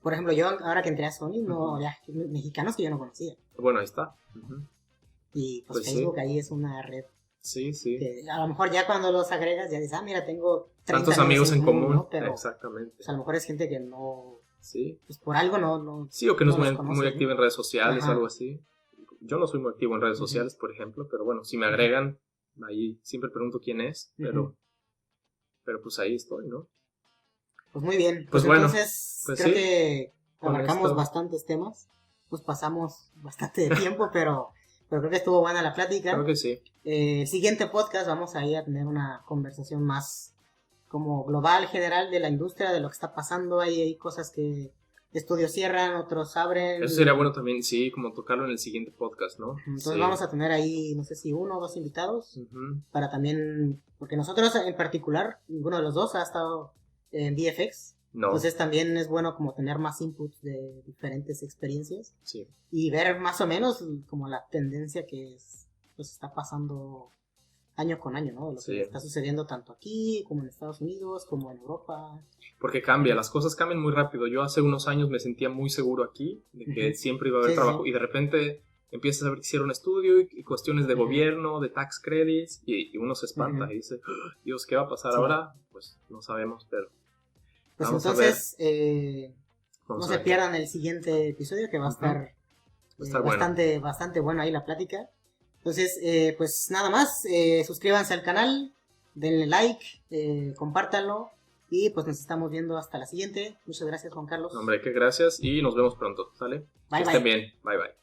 Por ejemplo, yo ahora que entré a Sony, no había mexicanos que yo no conocía. bueno, ahí está. Ujú. Y pues, Pues sí. Facebook ahí es una red Sí, sí. que a lo mejor ya cuando los agregas ya dices, mira, tengo 30 Tantos amigos en común, ¿no? Pero exactamente. pues, a lo mejor es gente que no, Sí. pues por algo no Sí, o que no es los muy, conoces, muy ¿no? activo en redes sociales o Ajá. algo así. Yo no soy muy activo en redes Ujú. sociales, por ejemplo, pero bueno, si me agregan, ahí siempre pregunto quién es, Ujú. pero pues ahí estoy, ¿no? Pues muy bien, Pues bueno, entonces pues creo sí, que con abarcamos esto- bastantes temas, nos pasamos bastante de tiempo, pero creo que estuvo buena la plática. Creo que sí. El siguiente podcast vamos a ir a tener una conversación más como global, general de la industria, de lo que está pasando. Hay cosas que estudios cierran, otros abren. Eso sería bueno también, sí, como tocarlo en el siguiente podcast, ¿no? Entonces Sí. vamos a tener ahí, no sé si 1 o 2 invitados, Ujú. para también, porque nosotros en particular, ninguno de los dos ha estado en VFX. No, Entonces también es bueno como tener más inputs de diferentes experiencias sí. y ver más o menos como la tendencia que pues está pasando año con año, ¿no? Lo Sí. que está sucediendo tanto aquí como en Estados Unidos, como en Europa. Porque cambia, las cosas cambian muy rápido. Yo hace unos años me sentía muy seguro aquí, de que Ujú. siempre iba a haber Sí, trabajo, sí. y de repente empiezas a ver que hicieron un estudio y cuestiones de Ujú. gobierno, de tax credits, y uno se espanta Ujú. y dice, "Ah, Dios, ¿qué va a pasar Sí. ahora? Pues no sabemos, pero Pues vamos entonces, vamos no a se ver. pierdan el siguiente episodio que va a Ujú. estar, Va a estar bueno. bastante bueno ahí la plática. Entonces, pues nada más, suscríbanse al canal, denle like, compártanlo y pues nos estamos viendo hasta la siguiente. Muchas gracias, Juan Carlos. Hombre, qué gracias y nos vemos pronto, ¿sale? Bye, Que estén bye. bien, bye bye.